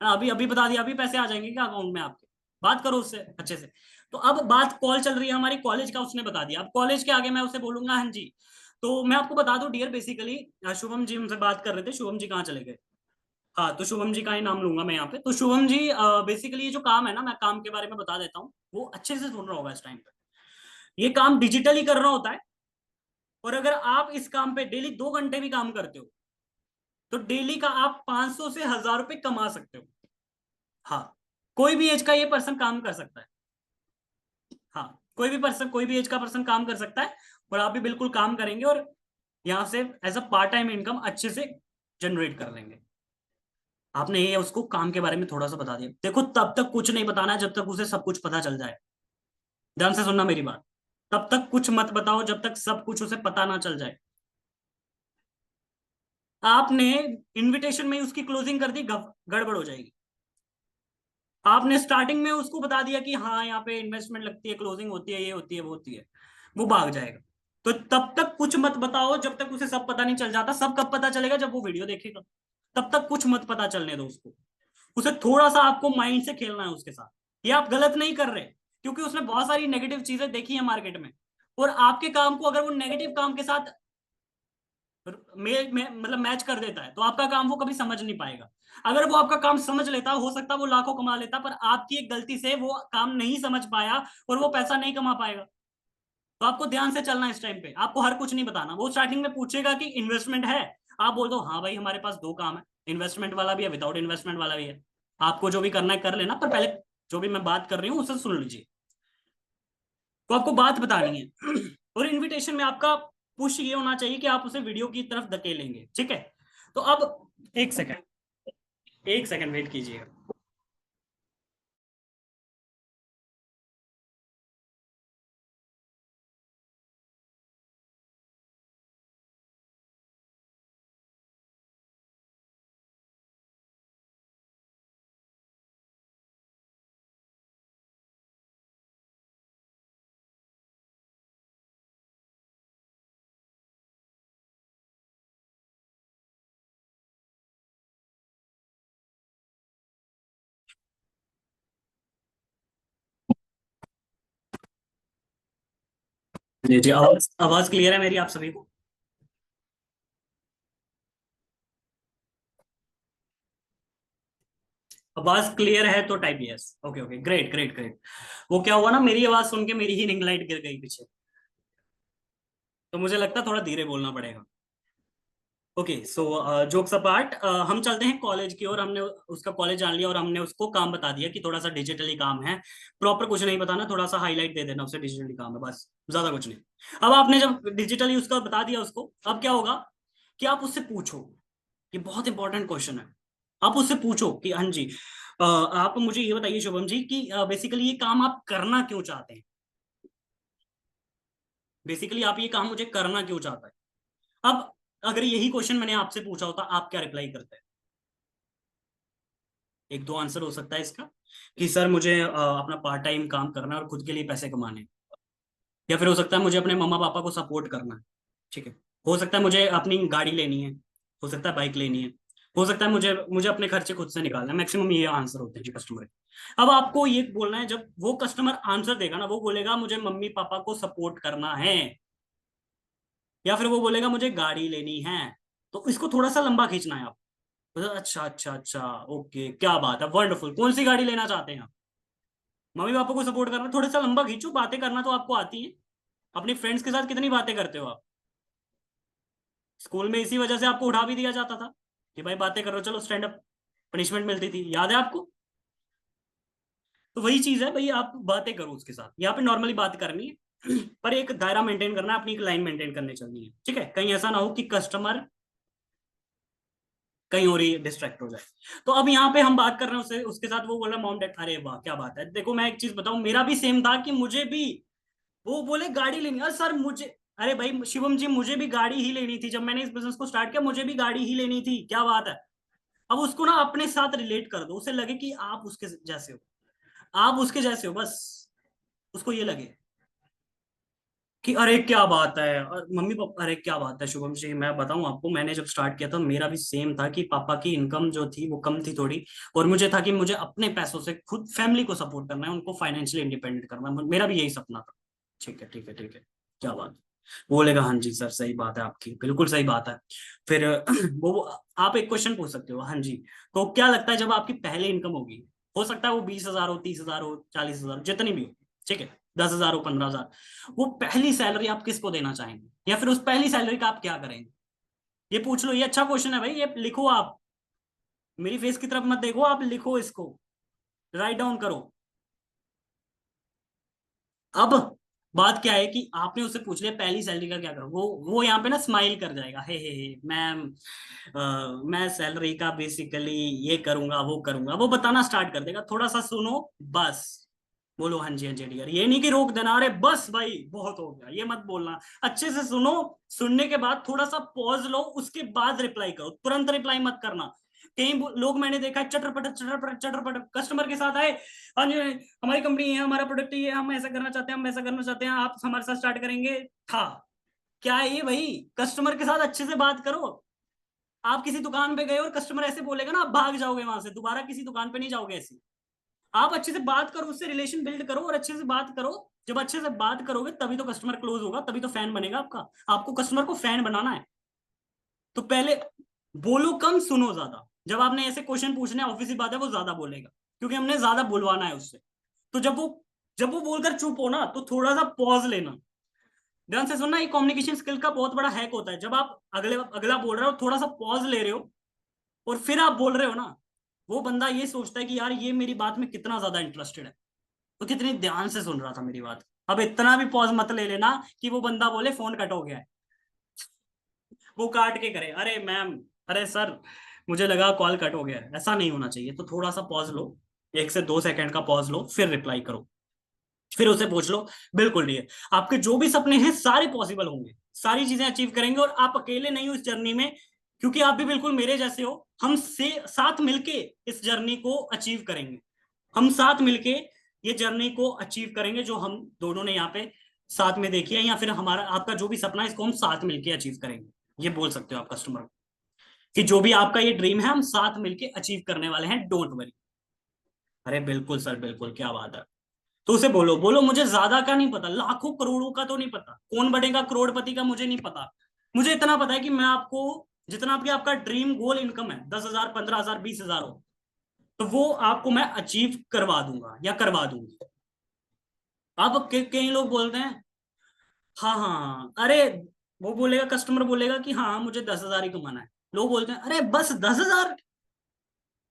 A: हाँ, अभी अभी बता दिया, अभी पैसे आ जाएंगे क्या अकाउंट में आपके? बात करो उससे अच्छे से। तो अब बात कॉल चल रही है हमारी कॉलेज का, उसने बता दिया, अब कॉलेज के आगे मैं उसे बोलूंगा हाँ जी। तो मैं आपको बता दूं डियर, बेसिकली शुभम जी हमसे बात कर रहे थे, शुभम जी कहाँ चले गए? हाँ, तो शुभम जी का ही नाम लूंगा मैं यहाँ पे। तो शुभम जी बेसिकली ये जो काम है ना, मैं काम के बारे में बता देता हूँ, वो अच्छे से सुन रहा होगा इस टाइम पे। ये काम डिजिटली करना होता है, और अगर आप इस काम पे डेली 2 घंटे भी काम करते हो, तो डेली का आप 500 से 1000 रुपये कमा सकते हो। हाँ, कोई भी एज का ये पर्सन काम कर सकता है। हाँ, कोई भी पर्सन, कोई भी एज का पर्सन काम कर सकता है, और आप भी बिल्कुल काम करेंगे, और यहाँ से as a part time income अच्छे से जनरेट कर लेंगे। आपने ये उसको काम के बारे में थोड़ा सा बता दिया। देखो तब तक कुछ नहीं बताना है जब तक उसे सब कुछ पता चल जाए। ध्यान से सुनना मेरी बात। तब तक कुछ मत बताओ जब तक सब कुछ उसे पता ना चल जाए। आपने इनविटेशन में ही उसकी क्लोजिंग कर दी, गड़बड़ हो जाएगी। आपने स्टार्टिंग में उसको बता दिया कि हाँ यहाँ पे इन्वेस्टमेंट लगती है, क्लोजिंग होती है, ये होती है वो होती है, वो भाग जाएगा। तो तब तक कुछ मत बताओ जब तक उसे सब पता नहीं चल जाता। सब कब पता चलेगा? जब वो वीडियो देखेगा। तब तक कुछ मत पता चलने दो उसको। उसे थोड़ा सा आपको माइंड से खेलना है उसके साथ। ये आप गलत नहीं कर रहे, क्योंकि उसने बहुत सारी नेगेटिव चीजें देखी है मार्केट में, और आपके काम को अगर वो नेगेटिव काम के साथ मतलब मैच कर देता है, तो आपका काम वो कभी समझ नहीं पाएगा। अगर वो आपका काम समझ लेता, हो सकता है वो लाखों कमा लेता, पर आपकी एक गलती से वो काम नहीं समझ पाया, और वो पैसा नहीं कमा पाएगा। तो आपको ध्यान से चलना है इस टाइम पे, आपको हर कुछ नहीं बताना। वो स्टार्टिंग में पूछेगा कि इन्वेस्टमेंट है, आप बोल दो हाँ भाई हमारे पास दो काम है, इन्वेस्टमेंट वाला भी है, विदाउट इन्वेस्टमेंट वाला भी है, आपको जो भी करना है कर लेना, पर पहले जो भी मैं बात कर रही हूँ उसे सुन लीजिए। तो आपको बात बतानी है और इनविटेशन में आपका पुश ये होना चाहिए कि आप उसे वीडियो की तरफ धकेलेंगे, ठीक है? तो अब एक सेकंड, एक सेकंड वेट कीजिएगा। जी जी, आवाज आवाज क्लियर है मेरी आप सभी को? आवाज क्लियर है तो type yes. Okay okay, great great great. वो क्या हुआ ना, मेरी आवाज सुन के मेरी ही रिंग लाइट गिर गई पीछे, तो मुझे लगता है थोड़ा धीरे बोलना पड़ेगा। ओके सो जोक्स अपार्ट, हम चलते हैं कॉलेज की ओर। हमने उसका कॉलेज जान लिया और हमने उसको काम बता दिया कि थोड़ा सा डिजिटली काम है। प्रॉपर कुछ नहीं बताना, थोड़ा सा हाईलाइट दे देना उसे, डिजिटली काम है बस, ज्यादा कुछ नहीं। अब आपने जब डिजिटली उसका बता दिया उसको, अब क्या होगा कि आप उससे पूछो। ये बहुत इंपॉर्टेंट क्वेश्चन है। आप उससे पूछो कि हाँ जी, आप मुझे ये बताइए शुभम जी कि बेसिकली ये काम आप करना क्यों चाहते हैं। बेसिकली आप ये काम मुझे करना क्यों चाहते हैं। अब अगर यही क्वेश्चन मैंने आपसे पूछा होता, आप क्या रिप्लाई करते हैं। एक दो आंसर हो सकता है इसका कि सर मुझे अपना पार्ट टाइम काम करना है और खुद के लिए पैसे कमाने हैं। या फिर हो सकता है मुझे अपने मम्मा पापा को सपोर्ट करना है। ठीक है। हो सकता है मुझे अपनी गाड़ी लेनी है। हो सकता है बाइक लेनी है। हो सकता है मुझे मुझे अपने खर्चे खुद से निकालना है। मैक्सिमम ये आंसर होते हैं जी कस्टमर के। अब आपको ये बोलना है, जब वो कस्टमर आंसर देगा ना, वो बोलेगा मुझे मम्मी पापा को सपोर्ट करना है, या फिर वो बोलेगा मुझे गाड़ी लेनी है। तो इसको थोड़ा सा लंबा खींचना है आप। अच्छा अच्छा अच्छा, ओके, क्या बात है, वंडरफुल। कौन सी गाड़ी लेना चाहते हैं आप। मम्मी पापा को सपोर्ट करना, थोड़ा सा लंबा खींचो, बातें करना तो आपको आती है। अपने फ्रेंड्स के साथ कितनी बातें करते हो आप। स्कूल में इसी वजह से आपको उठा भी दिया जाता था कि भाई बातें करो, चलो स्टैंड अप। पनिशमेंट मिलती थी, याद है आपको। तो वही चीज है भाई, आप बातें करो उसके साथ, यहाँ पे नॉर्मली बात करनी है पर एक दायरा मेंटेन करना है, अपनी एक लाइन मेंटेन करनी चलनी है। ठीक है, कहीं ऐसा ना हो कि कस्टमर कहीं और ही डिस्ट्रैक्ट हो जाए। तो अब यहाँ पे हम बात कर रहे हैं उससे, उसके साथ वो बोल रहा है मॉम डैड। अरे वाह क्या बात है। देखो मैं एक चीज बताऊं, मेरा भी सेम था कि मुझे भी वो बोले गाड़ी लेनी। अरे सर मुझे, अरे भाई शिवम जी, मुझे भी गाड़ी ही लेनी थी। जब मैंने इस बिजनेस को स्टार्ट किया मुझे भी गाड़ी ही लेनी थी, क्या बात है। अब उसको ना अपने साथ रिलेट कर दो, उसे लगे कि आप उसके जैसे हो, आप उसके जैसे हो, बस उसको ये लगे कि अरे क्या बात है। और मम्मी पापा, अरे क्या बात है शुभम जी, मैं बताऊं आपको, मैंने जब स्टार्ट किया था मेरा भी सेम था कि पापा की इनकम जो थी वो कम थी थोड़ी। और मुझे था कि मुझे अपने पैसों से खुद फैमिली को सपोर्ट करना है, उनको फाइनेंशियली इंडिपेंडेंट करना है, मेरा भी यही सपना था। ठीक है ठीक है ठीक है, क्या बात। वो बोलेगा हाँ जी सर, सही बात है आपकी, बिल्कुल सही बात है। फिर वो आप एक क्वेश्चन पूछ सकते हो, हाँ जी, तो क्या लगता है जब आपकी पहले इनकम होगी, हो सकता है वो 20,000 हो, 30,000 हो, 40,000, जितनी भी हो, ठीक है, 10,000 हो, 15,000, वो पहली सैलरी आप किसको देना चाहेंगे, या फिर उस पहली सैलरी का आप क्या करेंगे। ये पूछ लो, ये अच्छा क्वेश्चन है भाई, ये लिखो आप। मेरी फेस की तरफ मत देखो, आप लिखो इसको, राइट डाउन करो। अब बात क्या है कि आपने उससे पूछ लिया पहली सैलरी का क्या करो, वो यहाँ पे ना स्माइल कर जाएगा, हे मैम, मैं सैलरी का बेसिकली ये करूंगा वो करूंगा, वो बताना स्टार्ट कर देगा। थोड़ा सा सुनो बस, बोलो हाँ जी डियर, ये नहीं कि रोक देना, अरे बस भाई बहुत हो गया, ये मत बोलना। अच्छे से सुनो, सुनने के बाद थोड़ा सा पॉज लो, उसके बाद रिप्लाई करो, तुरंत रिप्लाई मत करना। कई लोग मैंने देखा है चटर पटर चटर पटर कस्टमर के साथ आए, हाँ जी हमारी कंपनी है, हमारा प्रोडक्ट ये है, हम ऐसा करना चाहते हैं, हम ऐसा करना चाहते हैं, आप हमारे साथ स्टार्ट करेंगे। था क्या है ये भाई, कस्टमर के साथ अच्छे से बात करो। आप किसी दुकान पे गए और कस्टमर ऐसे बोलेगा ना, आप भाग जाओगे वहां से, दोबारा किसी दुकान पे नहीं जाओगे ऐसे। आप अच्छे से बात करो, उससे रिलेशन बिल्ड करो और अच्छे से बात करो। जब अच्छे से बात करोगे तभी तो कस्टमर क्लोज होगा, तभी तो फैन बनेगा आपका। आपको कस्टमर को फैन बनाना है। तो पहले बोलो कम, सुनो ज्यादा। जब आपने ऐसे क्वेश्चन पूछने, ऑब्वियस सी बात है वो ज्यादा बोलेगा, क्योंकि हमने ज्यादा बुलवाना है उससे। तो जब वो बोलकर चुप हो ना, तो थोड़ा सा पॉज लेना, ध्यान से सुनना। ये कम्युनिकेशन स्किल का बहुत बड़ा हैक होता है। जब आप अगला बोल रहे हो, थोड़ा सा पॉज ले रहे हो और फिर आप बोल रहे हो ना, वो बंदा ये सोचता है कि यार ये मेरी बात में कितना ज्यादा इंटरेस्टेड है, तो कितनी ध्यान से सुन रहा था मेरी बात। अब इतना भी पॉज मत ले लेना कि वो बंदा बोले फोन कट हो गया है, वो काट के करे अरे मैम, अरे सर, मुझे लगा कॉल कट हो गया है, ऐसा नहीं होना चाहिए। तो थोड़ा सा पॉज लो, 1 से 2 सेकंड का पॉज लो, फिर रिप्लाई करो। फिर उसे पूछ लो, बिल्कुल नहीं है, आपके जो भी सपने हैं सारे पॉसिबल होंगे, सारी चीजें अचीव करेंगे, और आप अकेले नहीं हो इस जर्नी में, क्योंकि आप भी बिल्कुल मेरे जैसे हो। हम से साथ मिलके इस जर्नी को अचीव करेंगे। हम साथ मिलके ये जर्नी को अचीव करेंगे, जो हम दोनों ने यहाँ पे साथ में देखी है, या फिर हमारा आपका जो भी सपना है इसको हम साथ मिलके अचीव करेंगे। ये बोल सकते हो आप कस्टमर को कि जो भी आपका ये ड्रीम है हम साथ मिलके अचीव करने वाले हैं, डोंट वरी। अरे बिल्कुल सर बिल्कुल, क्या बात है। तो उसे बोलो, बोलो मुझे ज्यादा का नहीं पता, लाखों करोड़ों का तो नहीं पता, कौन बनेगा करोड़पति का मुझे नहीं पता। मुझे इतना पता है कि मैं आपको, जितना भी आपका ड्रीम गोल इनकम है, 10,000, 15,000, 20,000 हो, तो वो आपको मैं अचीव करवा दूंगा या करवा दूंगी। अब कई लोग बोलते हैं हाँ हाँ हाँ, अरे वो बोलेगा, कस्टमर बोलेगा कि हाँ मुझे 10,000 ही कमाना है। लोग बोलते हैं अरे बस 10,000,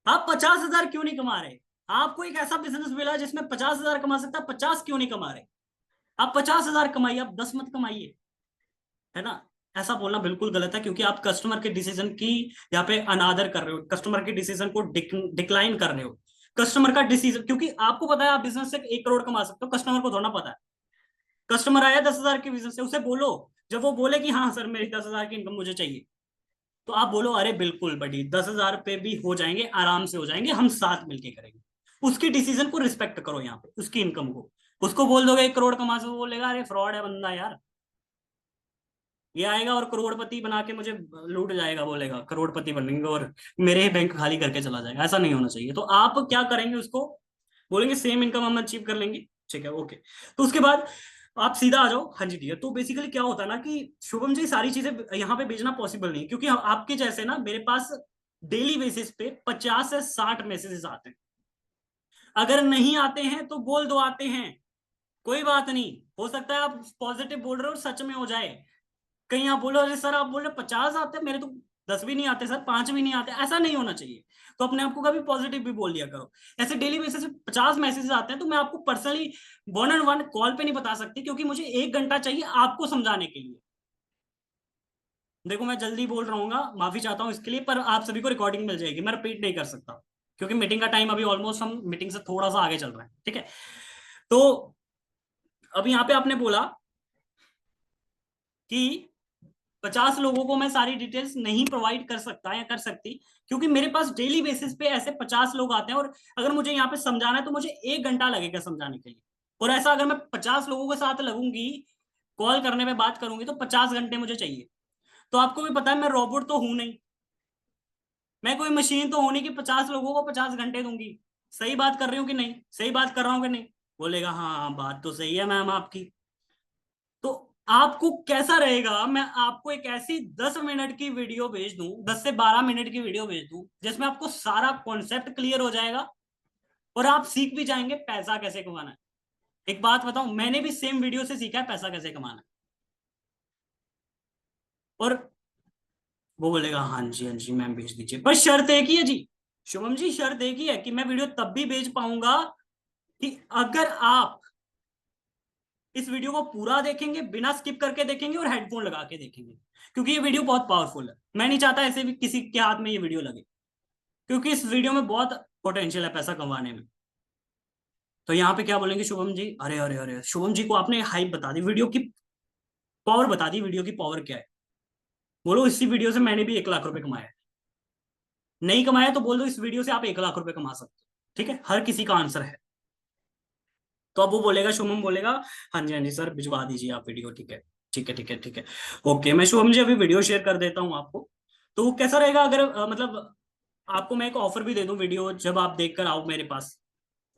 A: आप 50,000 क्यों नहीं कमा रहे? आपको एक ऐसा बिजनेस मिला जिसमें 50,000 कमा सकता है, 50 क्यों नहीं कमा रहे? आप 50,000 कमाइए, आप 10 मत कमाइए, है ना? ऐसा बोलना बिल्कुल गलत है, क्योंकि आप कस्टमर के डिसीजन की यहाँ पे अनादर कर रहे हो, कस्टमर के डिसीजन को डिक्लाइन कर रहे हो। कस्टमर का डिसीजन, क्योंकि आपको पता है आप बिजनेस से 1 करोड़ कमा सकते हो, कस्टमर को थोड़ा पता है। कस्टमर आया 10,000 के बिजनेस से, उसे बोलो, जब वो बोले कि हाँ सर मेरी 10,000 की इनकम मुझे चाहिए, तो आप बोलो अरे बिल्कुल बड़ी 10,000 पे भी हो जाएंगे, आराम से हो जाएंगे, हम साथ मिलके करेंगे। उसकी डिसीजन को रिस्पेक्ट करो, यहाँ पे उसकी इनकम को। उसको बोल दोगे 1 करोड़ कमा से, वो बोलेगा अरे फ्रॉड है बंदा यार, ये आएगा और करोड़पति बना के मुझे लूट जाएगा, बोलेगा करोड़पति बनेंगे और मेरे ही बैंक खाली करके चला जाएगा। ऐसा नहीं होना चाहिए। तो आप क्या करेंगे, उसको बोलेंगे सेम इनकम हम अचीव कर लेंगे, ठीक है ओके। तो उसके बाद आप सीधा आ जाओ, हाँ जी दिया। तो बेसिकली क्या होता है ना कि शुभम जी सारी चीजें यहाँ पे भेजना पॉसिबल नहीं, क्योंकि आपके जैसे ना मेरे पास डेली बेसिस पे 50 से 60 मैसेजेस आते हैं। अगर नहीं आते हैं तो बोल दो आते हैं, कोई बात नहीं, हो सकता है आप पॉजिटिव बोल रहे हो और सच में हो जाए। कहीं आप बोलो अरे सर आप बोल रहे 50 आते हैं, मेरे तो 10 भी नहीं आते सर, 5 भी नहीं आते, ऐसा नहीं होना चाहिए। तो अपने आप को कभी पॉजिटिव भी बोल दिया करो। ऐसे डेली बेसिस पे 50 मैसेजेस आते हैं, तो मैं आपको पर्सनली 1 on 1 कॉल पे नहीं बता सकती, क्योंकि मुझे 1 घंटा चाहिए आपको समझाने के लिए। देखो मैं जल्दी बोल रहा हूँ, माफी चाहता हूँ इसके लिए, पर आप सभी को रिकॉर्डिंग मिल जाएगी, मैं रिपीट नहीं कर सकता, क्योंकि मीटिंग का टाइम अभी ऑलमोस्ट, हम मीटिंग से थोड़ा सा आगे चल रहा है, ठीक है। तो अब यहाँ पे आपने बोला कि 50 लोगों को मैं सारी डिटेल्स नहीं प्रोवाइड कर सकता या कर सकती, क्योंकि मेरे पास डेली बेसिस पे ऐसे 50 लोग आते हैं, और अगर मुझे यहाँ पे समझाना है तो मुझे 1 घंटा लगेगा समझाने के लिए। और ऐसा अगर मैं 50 लोगों के साथ लगूंगी, कॉल करने में बात करूंगी, तो 50 घंटे मुझे चाहिए। तो आपको भी पता है मैं रोबोट तो हूं नहीं, मैं कोई मशीन तो होनी कि 50 लोगों को 50 घंटे दूंगी। सही बात कर रही हूँ कि नहीं, सही बात कर रहा हूँ कि नहीं? बोलेगा हाँ हाँ बात तो सही है मैम आपकी। तो आपको कैसा रहेगा, मैं आपको एक ऐसी 10 मिनट की वीडियो भेज दूं, 10 से 12 मिनट की वीडियो भेज दूं, जिसमें आपको सारा कॉन्सेप्ट क्लियर हो जाएगा, और आप सीख भी जाएंगे पैसा कैसे कमाना है। एक बात बताऊं, मैंने भी सेम वीडियो से सीखा है पैसा कैसे कमाना है। और वो बोलेगा हाँ जी मैम भेज दीजिए, पर शर्त एक ही है जी, शुभम जी शर्त एक ही है कि मैं वीडियो तब भी भेज पाऊंगा कि अगर आप इस वीडियो को पूरा देखेंगे, बिना स्किप करके देखेंगे और हेडफोन लगा के देखेंगे, क्योंकि ये वीडियो बहुत पावरफुल है। मैं नहीं चाहता ऐसे भी किसी के हाथ में ये वीडियो लगे, क्योंकि इस वीडियो में बहुत पोटेंशियल है पैसा कमाने में। तो यहाँ पे क्या बोलेंगे शुभम जी, अरे अरे अरे शुभम जी को आपने हाइप बता दी, वीडियो की पावर बता दी, वीडियो की पावर क्या है। बोलो इसी वीडियो से मैंने भी 1 लाख रुपए कमाया है। नहीं कमाया तो बोल दो इस वीडियो से आप 1 लाख रुपए कमा सकते हो, ठीक है, हर किसी का आंसर है। तो अब वो बोलेगा, शुभम बोलेगा हाँ जी सर भिजवा दीजिए आप वीडियो, ठीक है ठीक है ठीक है ठीक है ओके। मैं शुभम जी अभी वीडियो शेयर कर देता हूँ आपको। तो वो कैसा रहेगा अगर मतलब आपको मैं एक ऑफर भी दे दूं, वीडियो जब आप देख कर आओ मेरे पास,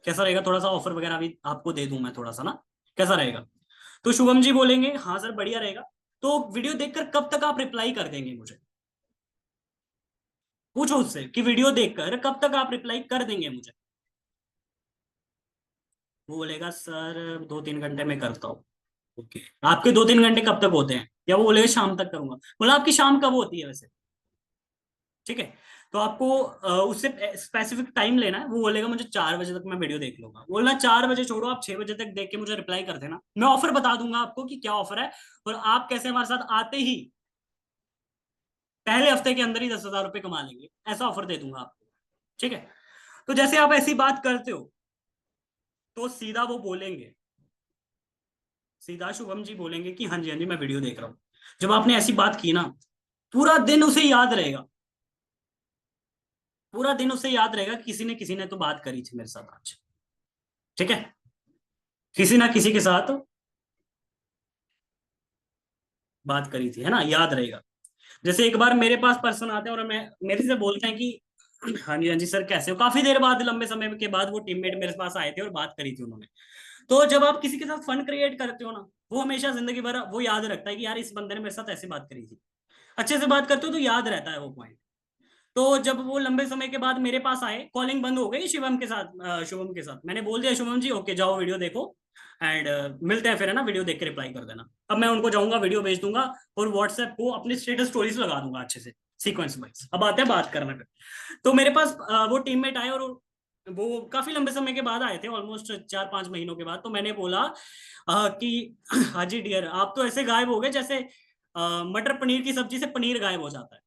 A: कैसा रहेगा? थोड़ा सा ऑफर वगैरह भी आपको दे दूं मैं थोड़ा सा ना, कैसा रहेगा? तो शुभम जी बोलेंगे हाँ सर बढ़िया रहेगा। तो वीडियो देखकर कब तक आप रिप्लाई कर देंगे मुझे? पूछो उससे कि वीडियो देखकर कब तक आप रिप्लाई कर देंगे मुझे। वो बोलेगा सर 2-3 घंटे में करता हूँ। ओके, आपके 2-3 घंटे कब तक होते हैं? या वो बोलेगा शाम तक करूंगा। बोला आपकी शाम कब होती है वैसे? ठीक है। तो आपको उससे स्पेसिफिक टाइम लेना है। वो बोलेगा मुझे 4 बजे तक मैं वीडियो देख लूंगा। बोलना 4 बजे छोड़ो, आप 6 बजे तक देख के मुझे रिप्लाई कर देना, मैं ऑफर बता दूंगा आपको कि क्या ऑफर है, और आप कैसे हमारे साथ आते ही पहले हफ्ते के अंदर ही 10,000 रुपये कमा लेंगे, ऐसा ऑफर दे दूंगा आपको, ठीक है। तो जैसे आप ऐसी बात करते हो, तो सीधा वो बोलेंगे, सीधा शुभम जी बोलेंगे कि हाँ जी मैं वीडियो देख रहा हूँ। जब आपने ऐसी बात की ना, पूरा दिन उसे याद रहेगा, पूरा दिन उसे याद रहेगा किसी ने तो बात करी थी मेरे साथ आज, ठीक है, किसी ना किसी के साथ बात करी थी, है ना, याद रहेगा। जैसे एक बार मेरे पास पर्सन आते हैं और मैं मेरे से बोलते हैं कि हाँ जी सर कैसे हो, काफी देर बाद, लंबे समय के बाद वो टीममेट मेरे पास आए थे और बात करी थी उन्होंने। तो जब आप किसी के साथ फन क्रिएट करते हो ना, वो हमेशा जिंदगी भर वो याद रखता है कि यार इस बंदे ने मेरे साथ ऐसे बात करी थी। अच्छे से बात करते हो तो याद रहता है वो पॉइंट। तो जब वो लंबे समय के बाद मेरे पास आए, कॉलिंग बंद हो गई शिवम के साथ, शुभम के साथ मैंने बोल दिया शुभम जी ओके जाओ वीडियो देखो, एंड मिलते हैं फिर, है ना, वीडियो देख के रिप्लाई कर देना। अब मैं उनको जाऊंगा वीडियो भेज दूंगा और व्हाट्सएप को अपनी स्टेटस स्टोरीज लगा दूंगा अच्छे से, सीक्वेंस वाइज। अब आते हैं बात करने पे। तो मेरे पास वो टीममेट आए, और वो काफी लंबे समय के बाद आए थे, ऑलमोस्ट 4-5 महीनों के बाद। तो मैंने बोला कि हाजी डियर आप तो ऐसे गायब हो गए जैसे मटर पनीर की सब्जी से पनीर गायब हो जाता है।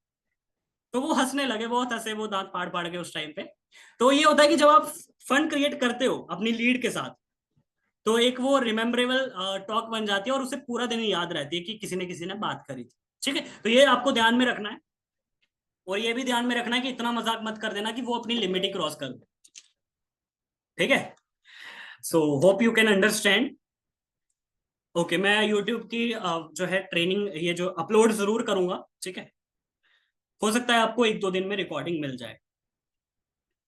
A: तो वो हंसने लगे, बहुत हंसे वो, दांत फाड़ फाड़ के उस टाइम पे। तो ये होता है कि जब आप फन क्रिएट करते हो अपनी लीड के साथ, तो एक वो रिमेम्बरेबल टॉक बन जाती है, और उसे पूरा दिन याद रहती है कि किसी ने बात करी थी। ठीक है, तो ये आपको ध्यान में रखना है, और ये भी ध्यान में रखना है कि इतना मजाक मत कर देना कि वो अपनी लिमिट ही क्रॉस कर दे। ठीक है, so hope you can understand. Okay, मैं यूट्यूब की जो है ट्रेनिंग, ये जो अपलोड जरूर करूंगा। ठीक है, हो सकता है आपको 1-2 दिन में रिकॉर्डिंग मिल जाए।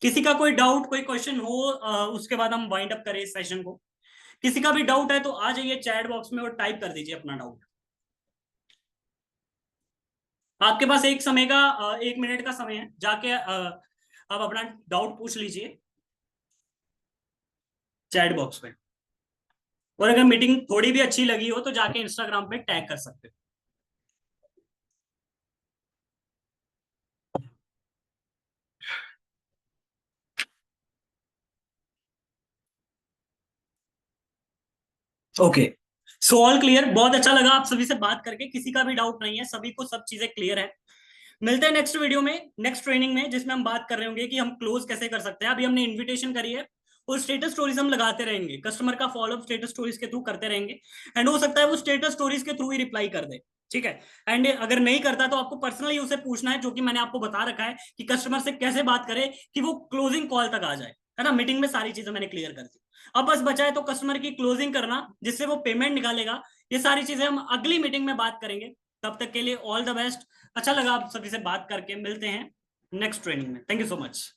A: किसी का कोई डाउट, कोई क्वेश्चन हो, उसके बाद हम वाइंड अप करें इस सेशन को। किसी का भी डाउट है तो आ जाइए चैट बॉक्स में और टाइप कर दीजिए अपना डाउट। आपके पास 1 मिनट का समय है, जाके आप अपना डाउट पूछ लीजिए चैट बॉक्स में। और अगर मीटिंग थोड़ी भी अच्छी लगी हो तो जाके इंस्टाग्राम पे टैग कर सकते हो। ओके, सो ऑल क्लियर, बहुत अच्छा लगा आप सभी से बात करके, किसी का भी डाउट नहीं है, सभी को सब चीजें क्लियर है। मिलते हैं नेक्स्ट वीडियो में, नेक्स्ट ट्रेनिंग में, जिसमें हम बात कर रहे होंगे कि हम क्लोज कैसे कर सकते हैं। अभी हमने इनविटेशन करी है, और स्टेटस स्टोरीज हम लगाते रहेंगे, कस्टमर का फॉलोअप स्टेटस स्टोरीज के थ्रू करते रहेंगे। एंड हो सकता है वो स्टेटस स्टोरीज के थ्रू ही रिप्लाई कर दे। ठीक है, एंड अगर नहीं करता तो आपको पर्सनली उसे पूछना है, जो कि मैंने आपको बता रखा है कि कस्टमर से कैसे बात करें कि वो क्लोजिंग कॉल तक आ जाए, है ना। मीटिंग में सारी चीजें मैंने क्लियर कर दी। अब बस बचा है तो कस्टमर की क्लोजिंग करना, जिससे वो पेमेंट निकालेगा। ये सारी चीजें हम अगली मीटिंग में बात करेंगे। तब तक के लिए ऑल द बेस्ट। अच्छा लगा आप सभी से बात करके, मिलते हैं नेक्स्ट ट्रेनिंग में। Thank you so much.